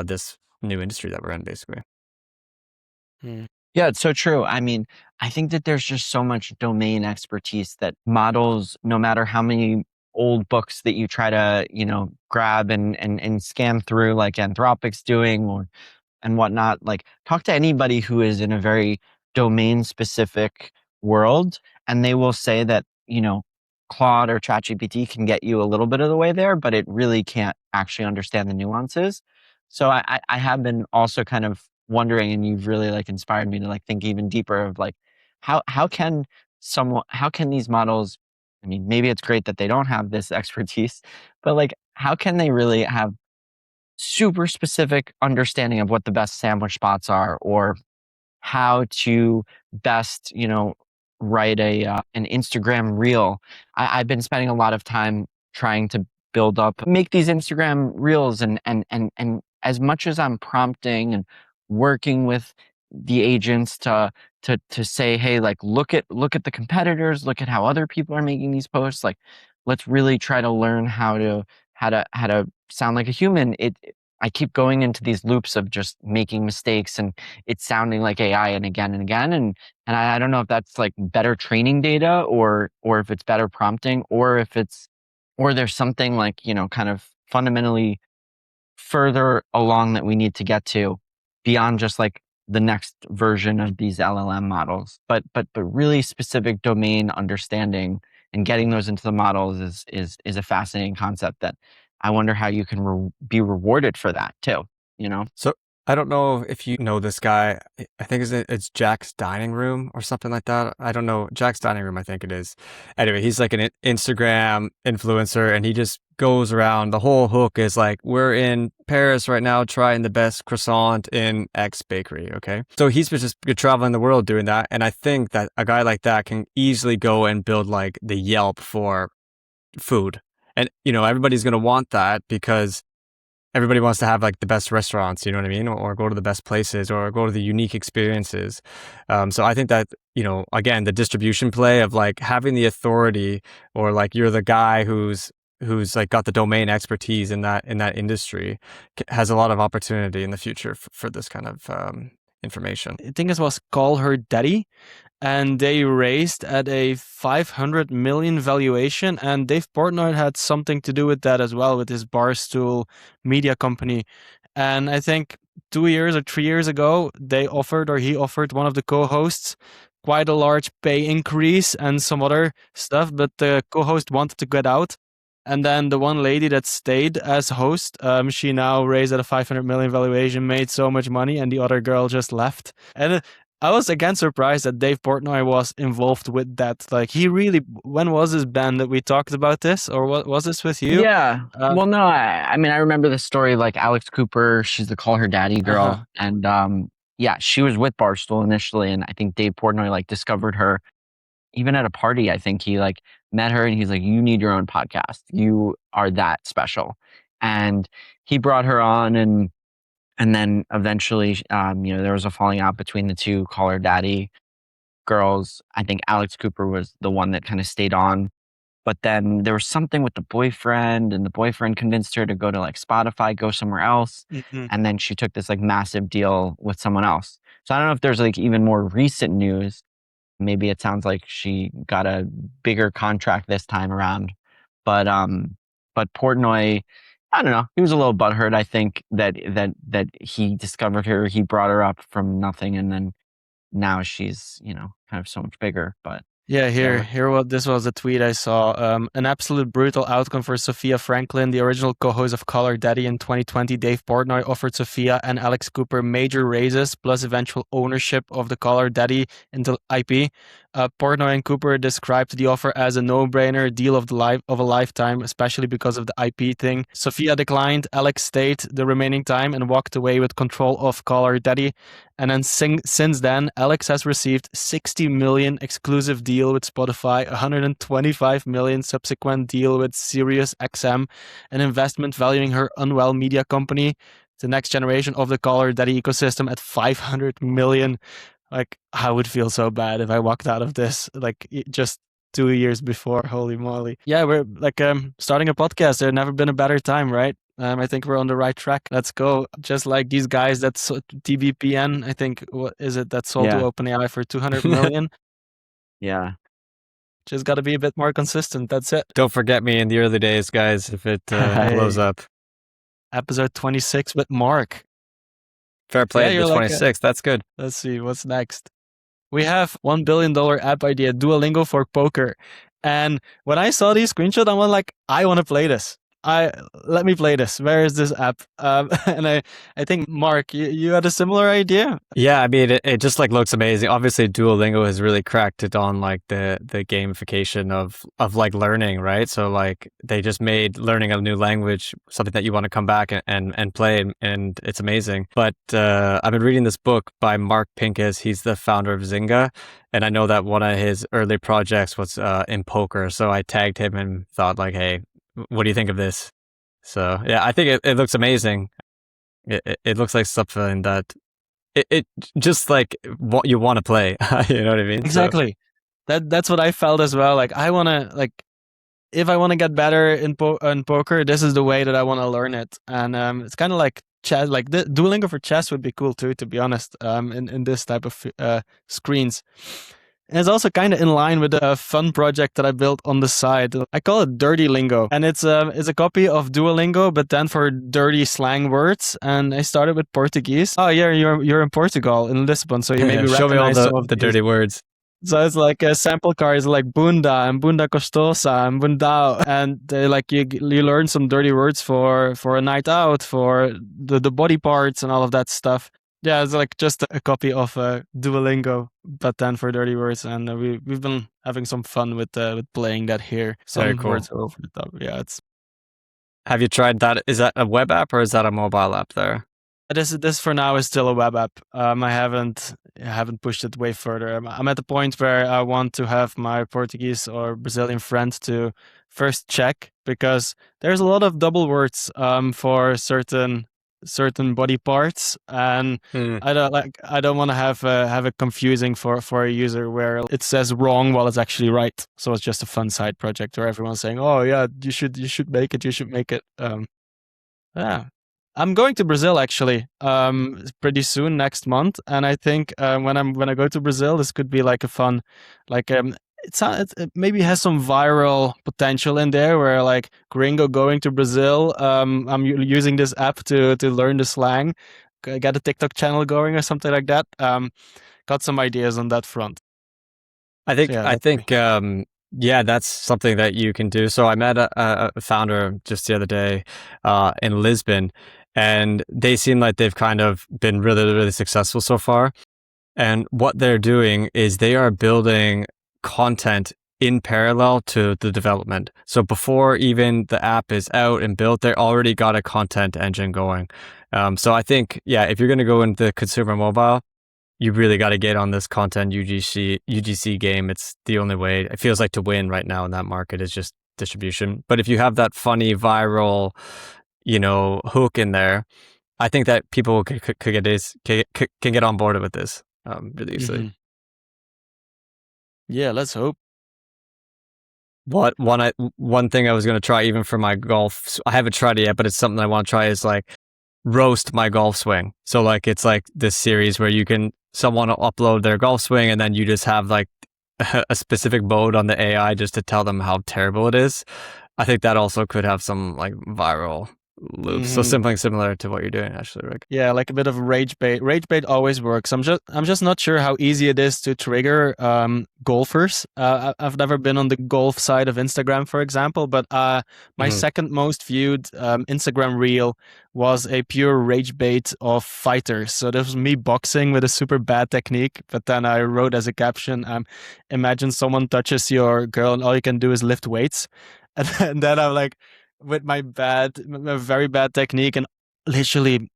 Speaker 1: this new industry that we're in, basically.
Speaker 3: Yeah, it's so true. I mean, I think that there's just so much domain expertise that models, no matter how many old books that you try to, grab and scan through like Anthropic's doing and whatnot, like talk to anybody who is in a very domain specific world and they will say that, Claude or ChatGPT can get you a little bit of the way there, but it really can't actually understand the nuances. So I have been also kind of wondering, and you've really like inspired me to like think even deeper of like how can these models, I mean, maybe it's great that they don't have this expertise, but like how can they really have super specific understanding of what the best sandwich spots are, or how to best, write an Instagram reel. I've been spending a lot of time trying to make these Instagram reels, and as much as I'm prompting and working with the agents to say, hey, like look at the competitors, look at how other people are making these posts, like let's really try to learn how to sound like a human. I keep going into these loops of just making mistakes and it's sounding like AI and again and again. And I don't know if that's like better training data or if it's better prompting or there's something like, kind of fundamentally further along that we need to get to beyond just like the next version of these LLM models, but really specific domain understanding and getting those into the models is a fascinating concept that I wonder how you can be rewarded for that too,
Speaker 1: So I don't know if you know this guy. I think it's Jack's Dining Room or something like that. I don't know. Jack's Dining Room, I think it is. Anyway, he's like an Instagram influencer and he just goes around. The whole hook is like, we're in Paris right now trying the best croissant in X bakery, okay? So he's just traveling the world doing that. And I think that a guy like that can easily go and build like the Yelp for food. And, everybody's going to want that because everybody wants to have like the best restaurants, you know what I mean? Or go to the best places or go to the unique experiences. So I think that, again, the distribution play of like having the authority or like you're the guy who's like got the domain expertise in that industry has a lot of opportunity in the future for this kind of information.
Speaker 2: I think it was Call Her Daddy. And they raised at a 500 million valuation, and Dave Portnoy had something to do with that as well, with his Barstool media company. And I think 2 years or 3 years ago, he offered one of the co-hosts quite a large pay increase and some other stuff, but the co-host wanted to get out. And then the one lady that stayed as host, she now raised at a 500 million valuation, made so much money, and the other girl just left. And I was again surprised that Dave Portnoy was involved with that. Like when was this, Ben, that we talked about this, or what was this with you?
Speaker 3: Yeah. Well, no, I mean, I remember the story, like Alex Cooper, she's the Call Her Daddy girl. And yeah, she was with Barstool initially. And I think Dave Portnoy like discovered her even at a party. I think he like met her and he's like, you need your own podcast. You are that special. And he brought her on and then eventually, there was a falling out between the two Call Her Daddy girls. I think Alex Cooper was the one that kind of stayed on. But then there was something with the boyfriend, and the boyfriend convinced her to go to like Spotify, go somewhere else. Mm-hmm. And then she took this like massive deal with someone else. So I don't know if there's like even more recent news. Maybe it sounds like she got a bigger contract this time around. But Portnoy, I don't know. He was a little butthurt. I think that he discovered her. He brought her up from nothing, and then now she's kind of so much bigger. But
Speaker 2: yeah, this was a tweet I saw. An absolute brutal outcome for Sophia Franklin, the original co-host of Call Her Daddy in 2020. Dave Portnoy offered Sophia and Alex Cooper major raises plus eventual ownership of the Call Her Daddy into IP. Portnoy and Cooper described the offer as a no-brainer deal of a lifetime, especially because of the IP thing. Sophia declined, Alex stayed the remaining time and walked away with control of Caller Daddy. And then since then, Alex has received 60 million exclusive deal with Spotify, 125 million subsequent deal with SiriusXM, an investment valuing her Unwell media company, the next generation of the Caller Daddy ecosystem, at 500 million. Like, I would feel so bad if I walked out of this like just 2 years before. Holy moly. Yeah, we're like starting a podcast. There's never been a better time, right? I think we're on the right track. Let's go. Just like these guys that TBPN, I think, what is it, that sold to OpenAI for 200 million?
Speaker 3: Yeah.
Speaker 2: Just got to be a bit more consistent. That's it.
Speaker 1: Don't forget me in the early days, guys, if it blows up.
Speaker 2: Episode 26 with Mark.
Speaker 1: Fair play to the 26. That's good.
Speaker 2: Let's see what's next. We have $1 billion app idea, Duolingo for poker. And when I saw these screenshots, I was like, I want to play this. Let me play this. Where is this app? And I think, Mark, you had a similar idea?
Speaker 1: Yeah, I mean, it just like looks amazing. Obviously, Duolingo has really cracked it on like the gamification of like learning, right? So like they just made learning a new language something that you want to come back and play, and it's amazing. But I've been reading this book by Mark Pincus. He's the founder of Zynga, and I know that one of his early projects was in poker. So I tagged him and thought like, hey, what do you think of this? So yeah, I think it looks amazing. It looks like something that it just like what you want to play. You know what I mean?
Speaker 2: Exactly. So that's what I felt as well. Like I want to, like, if I want to get better in poker, this is the way that I want to learn it. And it's kind of like chess. Like the Duolingo for chess would be cool too, to be honest. In this type of screens. And it's also kind of in line with a fun project that I built on the side. I call it Dirty Lingo. And it's a copy of Duolingo, but then for dirty slang words. And I started with Portuguese. Oh yeah, you're in Portugal, in Lisbon, so you maybe
Speaker 1: show me all
Speaker 2: recognize some of
Speaker 1: the dirty words.
Speaker 2: So it's like a sample card is like bunda and bunda costosa and bundao. And like you learn some dirty words for a night out, for the body parts and all of that stuff. Yeah, it's like just a copy of Duolingo, but then for dirty words, and we've been having some fun with playing that here. Some
Speaker 1: Very cool.
Speaker 2: words are over the top. Yeah, it's.
Speaker 1: Have you tried that? Is that a web app or is that a mobile app there?
Speaker 2: This for now is still a web app. I haven't pushed it way further. I'm at the point where I want to have my Portuguese or Brazilian friend to first check, because there's a lot of double words for certain body parts, and I don't want to have it confusing for a user where it says wrong while it's actually right. So it's just a fun side project where everyone's saying, oh yeah, you should make it. Yeah, I'm going to Brazil actually pretty soon, next month, and I think when I go to Brazil, this could be like a fun, like it maybe has some viral potential in there, where like Gringo going to Brazil, I'm using this app to learn the slang, get a TikTok channel going or something like that. Got some ideas on that front.
Speaker 1: I think yeah, that's something that you can do. So I met a founder just the other day in Lisbon, and they seem like they've kind of been really, really successful so far. And what they're doing is they are building content in parallel to the development. So before even the app is out and built, they already got a content engine going. So I think, yeah, if you're going to go into consumer mobile, you really got to get on this content UGC game. It's the only way. It feels like to win right now in that market is just distribution. But if you have that funny viral, hook in there, I think that people can get on board with this really easily.
Speaker 2: Mm-hmm. Yeah, let's hope.
Speaker 1: One thing I was going to try, even for my golf, I haven't tried it yet, but it's something I want to try, is like roast my golf swing. So like it's like this series where someone will upload their golf swing, and then you just have like a specific mode on the AI just to tell them how terrible it is. I think that also could have some like viral loops. So something similar to what you're doing, actually, Rik.
Speaker 2: Yeah, like a bit of rage bait. Rage bait always works. I'm just not sure how easy it is to trigger golfers. I've never been on the golf side of Instagram, for example, but my second most viewed Instagram reel was a pure rage bait of fighters. So this was me boxing with a super bad technique, but then I wrote as a caption, imagine someone touches your girl and all you can do is lift weights. And then I'm like, with my very bad technique, and literally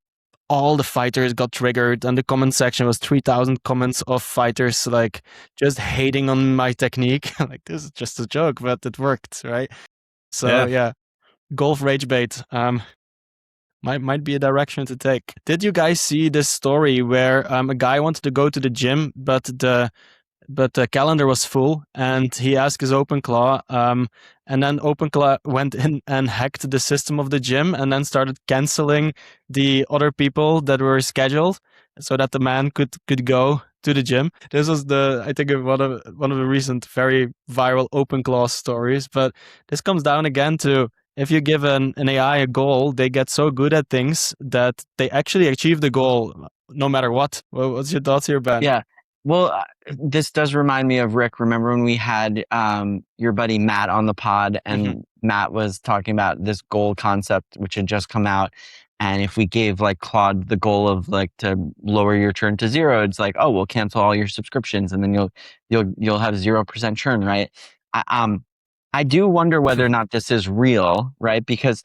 Speaker 2: all the fighters got triggered, and the comment section was 3,000 comments of fighters like just hating on my technique. Like, this is just a joke, but it worked, right? So yeah, golf rage bait might be a direction to take. Did you guys see this story where a guy wanted to go to the gym, but the calendar was full, and he asked his OpenClaw, and then OpenClaw went in and hacked the system of the gym and then started canceling the other people that were scheduled so that the man could go to the gym. This was I think one of the recent very viral OpenClaw stories, but this comes down again to, if you give an AI a goal, they get so good at things that they actually achieve the goal no matter what. What's your thoughts here, Ben?
Speaker 3: Yeah. Well, this does remind me of Rik. Remember when we had your buddy Matt on the pod, and Matt was talking about this goal concept, which had just come out. And if we gave like Claude the goal of like to lower your churn to 0, it's like, oh, we'll cancel all your subscriptions, and then you'll have 0% churn, right? I do wonder whether or not this is real, right? Because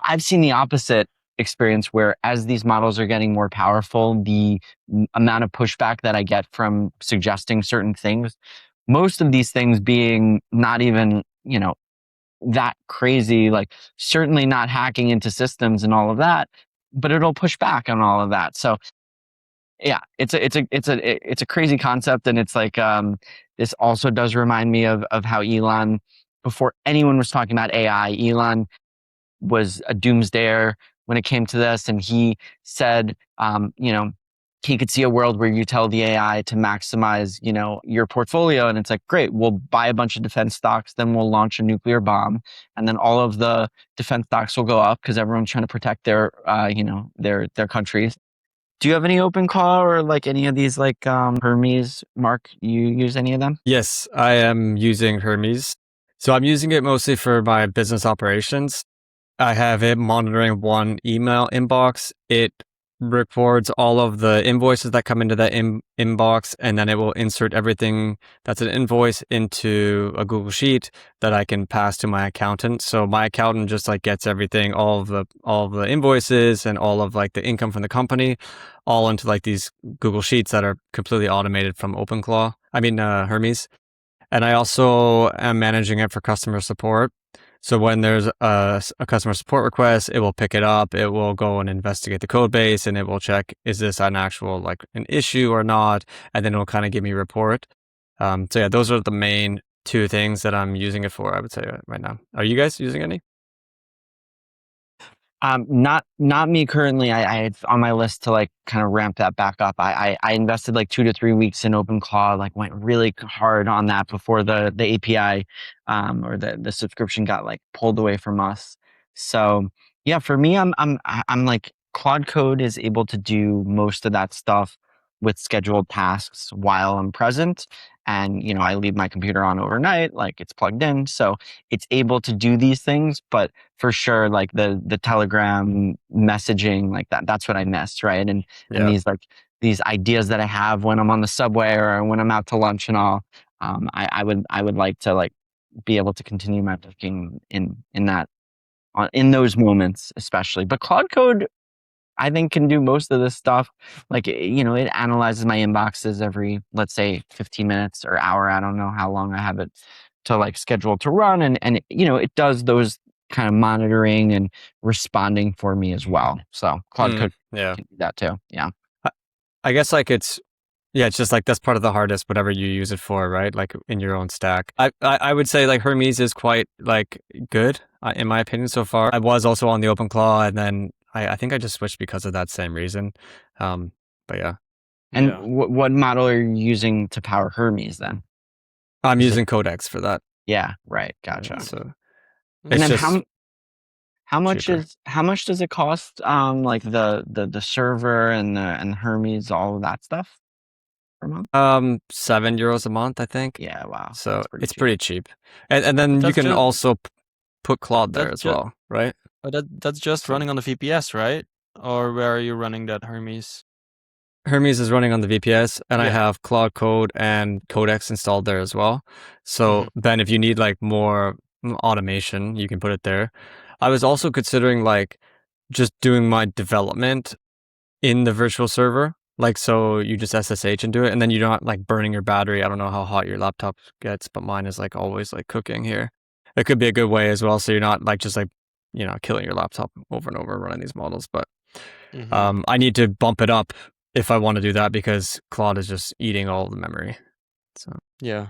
Speaker 3: I've seen the opposite experience, where as these models are getting more powerful, the amount of pushback that I get from suggesting certain things, most of these things being not even, that crazy, like certainly not hacking into systems and all of that, but it'll push back on all of that. So yeah, it's a crazy concept. And it's like, this also does remind me of how Elon, before anyone was talking about AI, Elon was a doomsdayer when it came to this. And he said, he could see a world where you tell the AI to maximize, your portfolio. And it's like, great, we'll buy a bunch of defense stocks, then we'll launch a nuclear bomb. And then all of the defense stocks will go up because everyone's trying to protect their, their countries. Do you have any OpenClaw or like any of these like Hermes, Mark? You use any of them?
Speaker 1: Yes, I am using Hermes. So I'm using it mostly for my business operations. I have it monitoring one email inbox. It records all of the invoices that come into that inbox, and then it will insert everything that's an invoice into a Google Sheet that I can pass to my accountant. So my accountant just like gets everything, all of the invoices and all of like the income from the company, all into like these Google Sheets that are completely automated from Hermes. And I also am managing it for customer support. So when there's a customer support request, it will pick it up, it will go and investigate the code base, and it will check, is this an actual like an issue or not? And then it'll kind of give me a report. So yeah, those are the main two things that I'm using it for, I would say right now. Are you guys using any?
Speaker 3: Not me currently. I on my list to like kind of ramp that back up. I invested like 2 to 3 weeks in OpenClaw, like went really hard on that before the API or the subscription got like pulled away from us. So yeah, for me, I'm like, Claude Code is able to do most of that stuff with scheduled tasks while I'm present. And, I leave my computer on overnight, like it's plugged in. So it's able to do these things, but for sure, like the Telegram messaging, like that's what I miss, right? And these ideas that I have when I'm on the subway or when I'm out to lunch and all, I would like to like be able to continue my working in those moments, especially. But Claude Code, I think, can do most of this stuff. Like, it analyzes my inboxes every, let's say, 15 minutes or hour. I don't know how long I have it to like schedule to run. And it does those kind of monitoring and responding for me as well. So Claude Code can do that too. Yeah.
Speaker 1: I guess like it's just like that's part of the hardest, whatever you use it for, right? Like in your own stack. I would say like Hermes is quite like good in my opinion so far. I was also on the OpenClaw, and then I think I just switched because of that same reason. But yeah.
Speaker 3: And what model are you using to power Hermes then?
Speaker 1: I'm using Codex for that.
Speaker 3: Yeah, right. Gotcha.
Speaker 1: So
Speaker 3: and then
Speaker 1: cheaper.
Speaker 3: How much does it cost? Like the server and the Hermes, all of that stuff per month?
Speaker 1: €7 a month, I think.
Speaker 3: Yeah, wow.
Speaker 1: So
Speaker 3: That's
Speaker 1: it's
Speaker 3: cheap.
Speaker 1: pretty cheap. And then you
Speaker 2: That's
Speaker 1: can
Speaker 2: just
Speaker 1: also put Claude there
Speaker 2: that's
Speaker 1: as
Speaker 2: just
Speaker 1: well, right?
Speaker 2: that's just
Speaker 1: So
Speaker 2: running on the VPS, right? Or where are you running that Hermes?
Speaker 1: Hermes is running on the VPS, and I
Speaker 2: Yeah.
Speaker 1: have Claude Code and Codex installed there as well.
Speaker 2: Mhm.
Speaker 1: So then if you need like more automation, you can put it there. I was also considering like just doing my development in the virtual server. Like, so you just SSH and do it, and then you're not like burning your battery. I don't know how hot your laptop gets, but mine is like always like cooking here. It could be a good way as well, so you're not like just like, killing your laptop over and over running these models. But
Speaker 2: Mhm.
Speaker 1: I need to bump it up if I want to do that because Claude is just eating all the memory. So
Speaker 2: Yeah.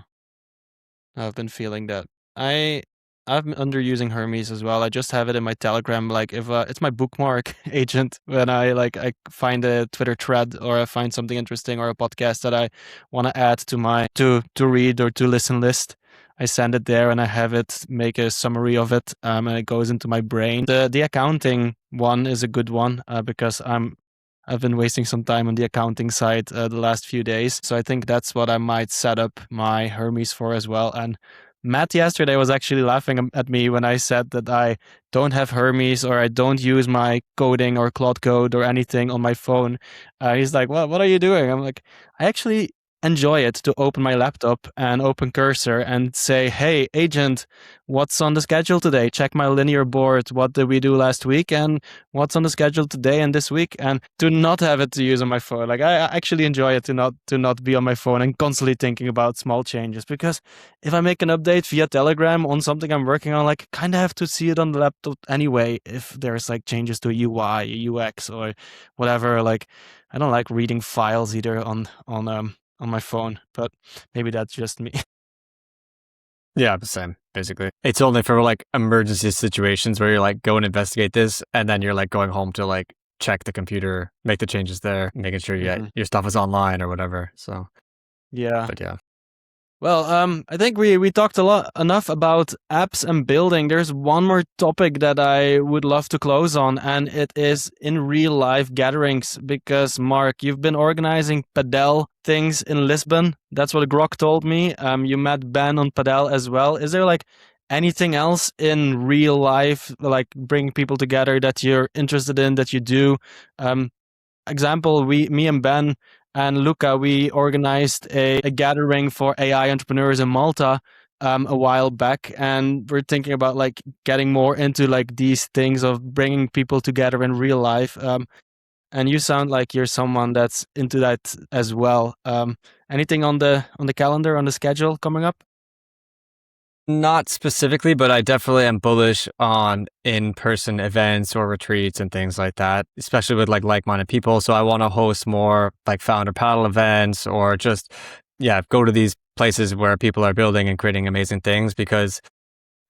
Speaker 2: I've been feeling that. I've been underusing Hermes as well. I just have it in my Telegram. Like if it's my bookmark agent when I find a Twitter thread or I find something interesting or a podcast that I want to add to my to read or to listen list. I send it there and I have it make a summary of it. And it goes into my brain. The accounting one is a good one because I've been wasting some time on the accounting side the last few days. So I think that's what I might set up my Hermes for as well. And Matt yesterday was actually laughing at me when I said that I don't have Hermes or I don't use my coding or Claude Code or anything on my phone. He's like, "Well, what are you doing?" I'm like, I actually enjoy it to open my laptop and open cursor and say, "Hey, agent, what's on the schedule today? Check my linear board. What did we do last week? And what's on the schedule today and this week," and to not have it to use on my phone. Like I actually enjoy it to not be on my phone and constantly thinking about small changes, because if I make an update via Telegram on something I'm working on, like kind of have to see it on the laptop anyway if there's like changes to UI, UX or whatever. Like I don't like reading files either on my phone, but maybe that's just me.
Speaker 1: yeah, the same basically. It's only for like emergency situations where you're like go and investigate this, and then you're like going home to like check the computer, make the changes there, making sure your stuff is online or whatever. So,
Speaker 2: Yeah.
Speaker 1: but yeah.
Speaker 2: Well, I think we talked enough about apps and building. There's one more topic that I would love to close on, and it is in real life gatherings. Because Mark, you've been organizing padel things in Lisbon. That's what Grok told me. You met Ben on padel as well. Is there like anything else in real life, like bringing people together that you're interested in that you do? Example, me and Ben and Luca, we organized a gathering for AI entrepreneurs in Malta a while back, and we're thinking about like getting more into like these things of bringing people together in real life. And you sound like you're someone that's into that as well. Anything on the calendar, on the schedule coming up?
Speaker 1: Not specifically, but I definitely am bullish on in-person events or retreats and things like that, especially with like-minded people. So I want to host more like founder paddle events or just, yeah, go to these places where people are building and creating amazing things because,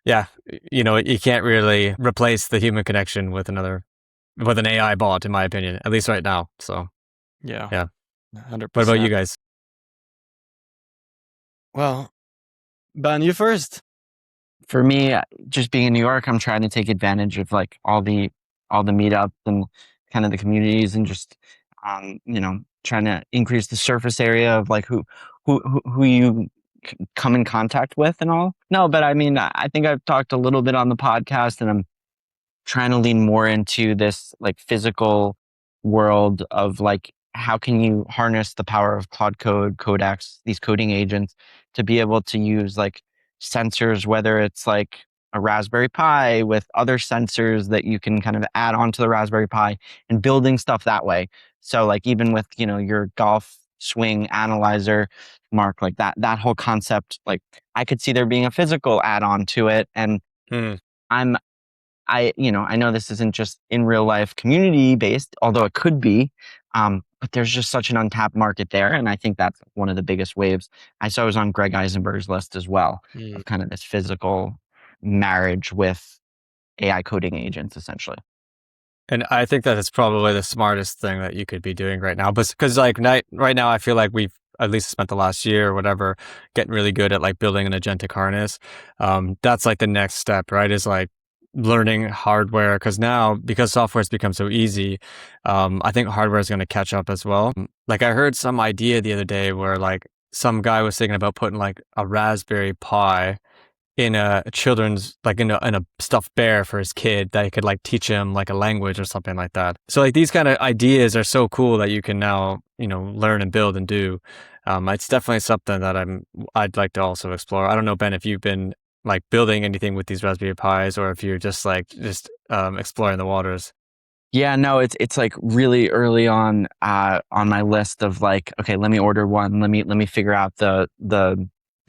Speaker 1: yeah, you can't really replace the human connection with an AI bot, in my opinion, at least right now. So,
Speaker 2: Yeah,
Speaker 1: yeah.
Speaker 2: 100%.
Speaker 1: What about you guys?
Speaker 2: Well, Ben, you first.
Speaker 3: For me, just being in New York, I'm trying to take advantage of like all the meetups and kind of the communities and just trying to increase the surface area of like who you come in contact with and all. No, but I mean, I think I've talked a little bit on the podcast, and I'm trying to lean more into this like physical world of like how can you harness the power of Claude Code, Codex, these coding agents to be able to use like sensors, whether it's like a Raspberry Pi with other sensors that you can kind of add onto the Raspberry Pi and building stuff that way. So like even with, your golf swing analyzer, Mark, like that whole concept, like I could see there being a physical add-on to it. And I'm I know this isn't just in real life community based, although it could be, but there's just such an untapped market there. And I think that's one of the biggest waves. I saw it was on Greg Eisenberg's list as well of kind of this physical marriage with AI coding agents, essentially.
Speaker 1: And I think that is probably the smartest thing that you could be doing right now. But because right now, I feel like we've at least spent the last year or whatever getting really good at like building an agentic harness. That's like the next step, right? Is like learning hardware, because now, because software has become so easy, I think hardware is going to catch up as well. Like I heard some idea the other day where like some guy was thinking about putting like a Raspberry Pi in a children's, like in a stuffed bear for his kid, that he could like teach him like a language or something like that. So like these kind of ideas are so cool that you can now, learn and build and do. It's definitely something that I'd like to also explore. I don't know, Ben, if you've been like building anything with these Raspberry Pis, or if you're just exploring the waters.
Speaker 3: Yeah, no, it's like really early on my list of like, okay, let me order one. Let me figure out the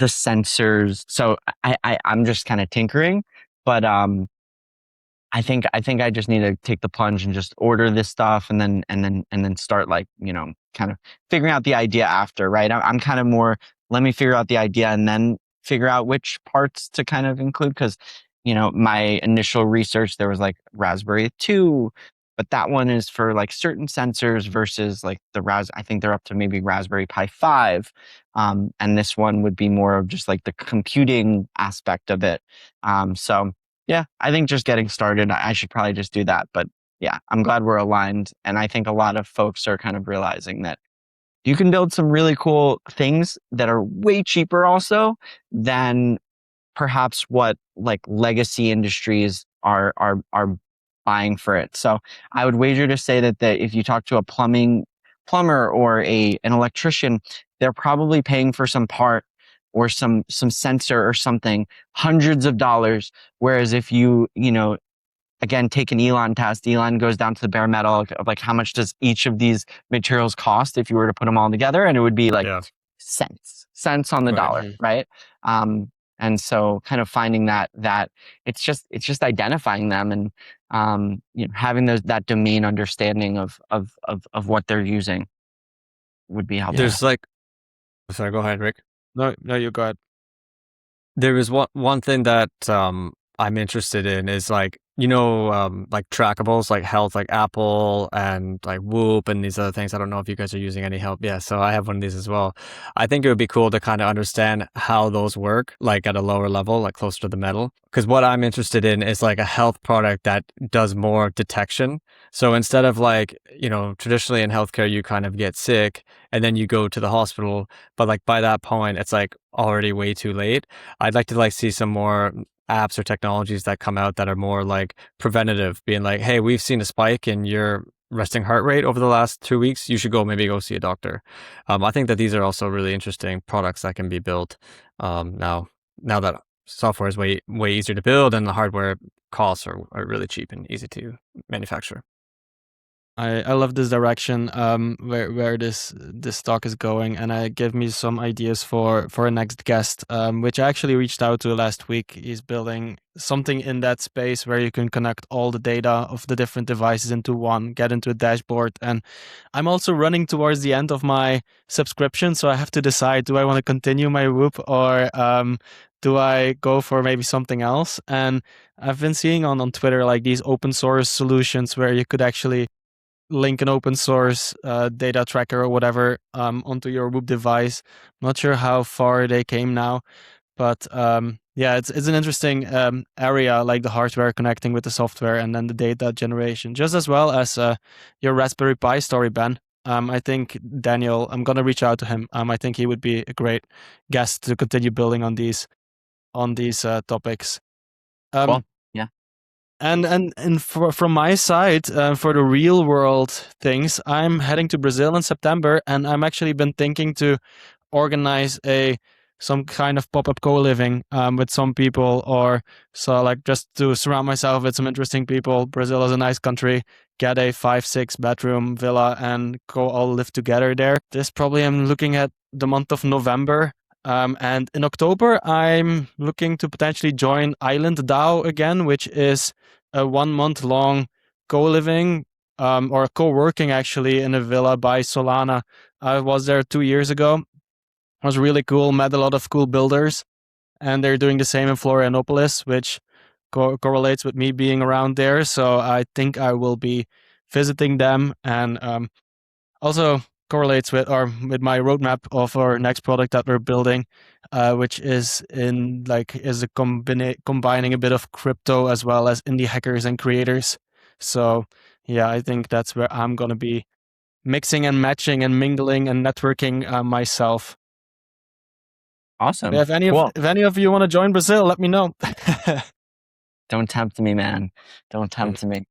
Speaker 3: sensors. So I'm just kind of tinkering, but I think I just need to take the plunge and just order this stuff, and then start like, kind of figuring out the idea after, right? I'm kind of more, let me figure out the idea and then figure out which parts to kind of include, because my initial research, there was like Raspberry 2, but that one is for like certain sensors versus like I think they're up to maybe Raspberry Pi 5. And this one would be more of just like the computing aspect of it. So yeah, I think just getting started, I should probably just do that. But yeah, I'm glad we're aligned. And I think a lot of folks are kind of realizing that you can build some really cool things that are way cheaper also than perhaps what like legacy industries are buying for it. So I would wager to say that if you talk to a plumber or an electrician, they're probably paying for some part or some sensor or something hundreds of dollars. Whereas if you again, take an Elon test, Elon goes down to the bare metal of like, how much does each of these materials cost if you were to put them all together? And it would be like cents on the dollar, right? And so kind of finding that it's just identifying them and having that domain understanding of what they're using would be helpful.
Speaker 1: There's like, sorry, go ahead, Rik.
Speaker 2: No, you go ahead.
Speaker 1: There is one thing that I'm interested in is like, like trackables, like health, like Apple and like Whoop and these other things. I don't know if you guys are using any help. Yeah, so I have one of these as well. I think it would be cool to kind of understand how those work, like at a lower level, like closer to the metal. Because what I'm interested in is like a health product that does more detection. So instead of like, traditionally in healthcare, you kind of get sick and then you go to the hospital, but like by that point, it's like already way too late. I'd like to like see some more apps or technologies that come out that are more like preventative, being like, hey, we've seen a spike in your resting heart rate over the last 2 weeks. You should maybe go see a doctor. I think that these are also really interesting products that can be built now that software is way easier to build and the hardware costs are really cheap and easy to manufacture.
Speaker 2: I love this direction where this talk is going, and it gave me some ideas for a next guest, which I actually reached out to last week. He's building something in that space where you can connect all the data of the different devices into one, get into a dashboard. And I'm also running towards the end of my subscription, so I have to decide, do I want to continue my Whoop or do I go for maybe something else? And I've been seeing on Twitter like these open source solutions where you could actually link an open source data tracker or whatever onto your Whoop device. Not sure how far they came now, but yeah, it's an interesting area, like the hardware connecting with the software and then the data generation, just as well as your Raspberry Pi story, Ben. I think Daniel, I'm gonna reach out to him. I think he would be a great guest to continue building on these topics.
Speaker 3: Well, yeah.
Speaker 2: And from my side, for the real world things, I'm heading to Brazil in September, and I'm actually been thinking to organize some kind of pop-up co-living with some people, or so like just to surround myself with some interesting people. Brazil is a nice country. Get a 5-6 bedroom villa and go all live together there. This probably I'm looking at the month of November. And in October, I'm looking to potentially join Island DAO again, which is a 1 month long co-living or co-working actually in a villa by Solana. I was there 2 years ago. It was really cool, met a lot of cool builders, and they're doing the same in Florianopolis, which correlates with me being around there. So I think I will be visiting them. And also, correlates with my roadmap of our next product that we're building, which is combining a bit of crypto as well as indie hackers and creators. So yeah, I think that's where I'm gonna be mixing and matching and mingling and networking myself.
Speaker 3: Awesome.
Speaker 2: If any of you want to join Brazil, let me know.
Speaker 3: Don't tempt me, man. Don't tempt me.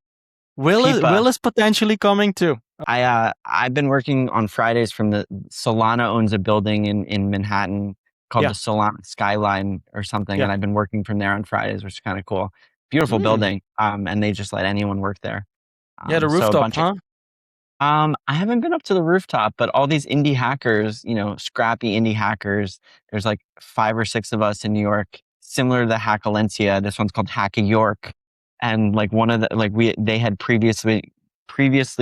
Speaker 2: Will is potentially coming too.
Speaker 3: I've been working on Fridays from the Solana owns a building in Manhattan called the Solana Skyline or something, and I've been working from there on Fridays, which is kind of cool. Beautiful building, and they just let anyone work there.
Speaker 2: The rooftop, huh?
Speaker 3: I haven't been up to the rooftop, but all these indie hackers, scrappy indie hackers. There's like 5 or 6 of us in New York, similar to the Hack Valencia. This one's called Hack York, and like one of the they had previously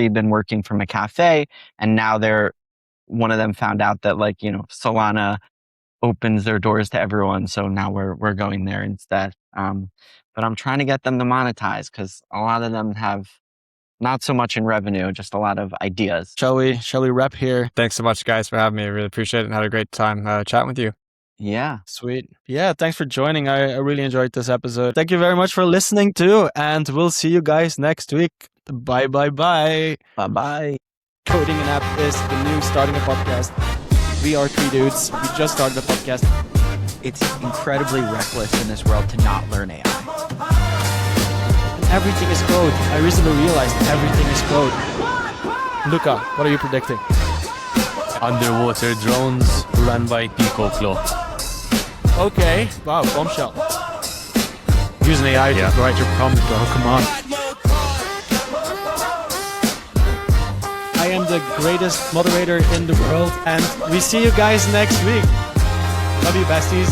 Speaker 3: been working from a cafe, and now one of them found out that Solana opens their doors to everyone, so now we're going there instead. But I'm trying to get them to monetize because a lot of them have not so much in revenue, just a lot of ideas.
Speaker 2: Shall we wrap here?
Speaker 1: Thanks so much, guys, for having me. I really appreciate it and had a great time chatting with you.
Speaker 3: Yeah.
Speaker 2: Sweet. Yeah, thanks for joining. I really enjoyed this episode. Thank you very much for listening too, and we'll see you guys next week. Bye.
Speaker 3: Bye-bye.
Speaker 2: Coding an App is the new starting a podcast. We are 3 dudes. We just started a podcast.
Speaker 4: It's incredibly reckless in this world to not learn AI.
Speaker 2: Everything is code. I recently realized everything is code. Luca, what are you predicting?
Speaker 5: Underwater drones run by Grok.
Speaker 2: Okay. Wow, bombshell. Use an AI to write your prompt, bro. Come on. I am the greatest moderator in the world, and we see you guys next week. Love you, besties.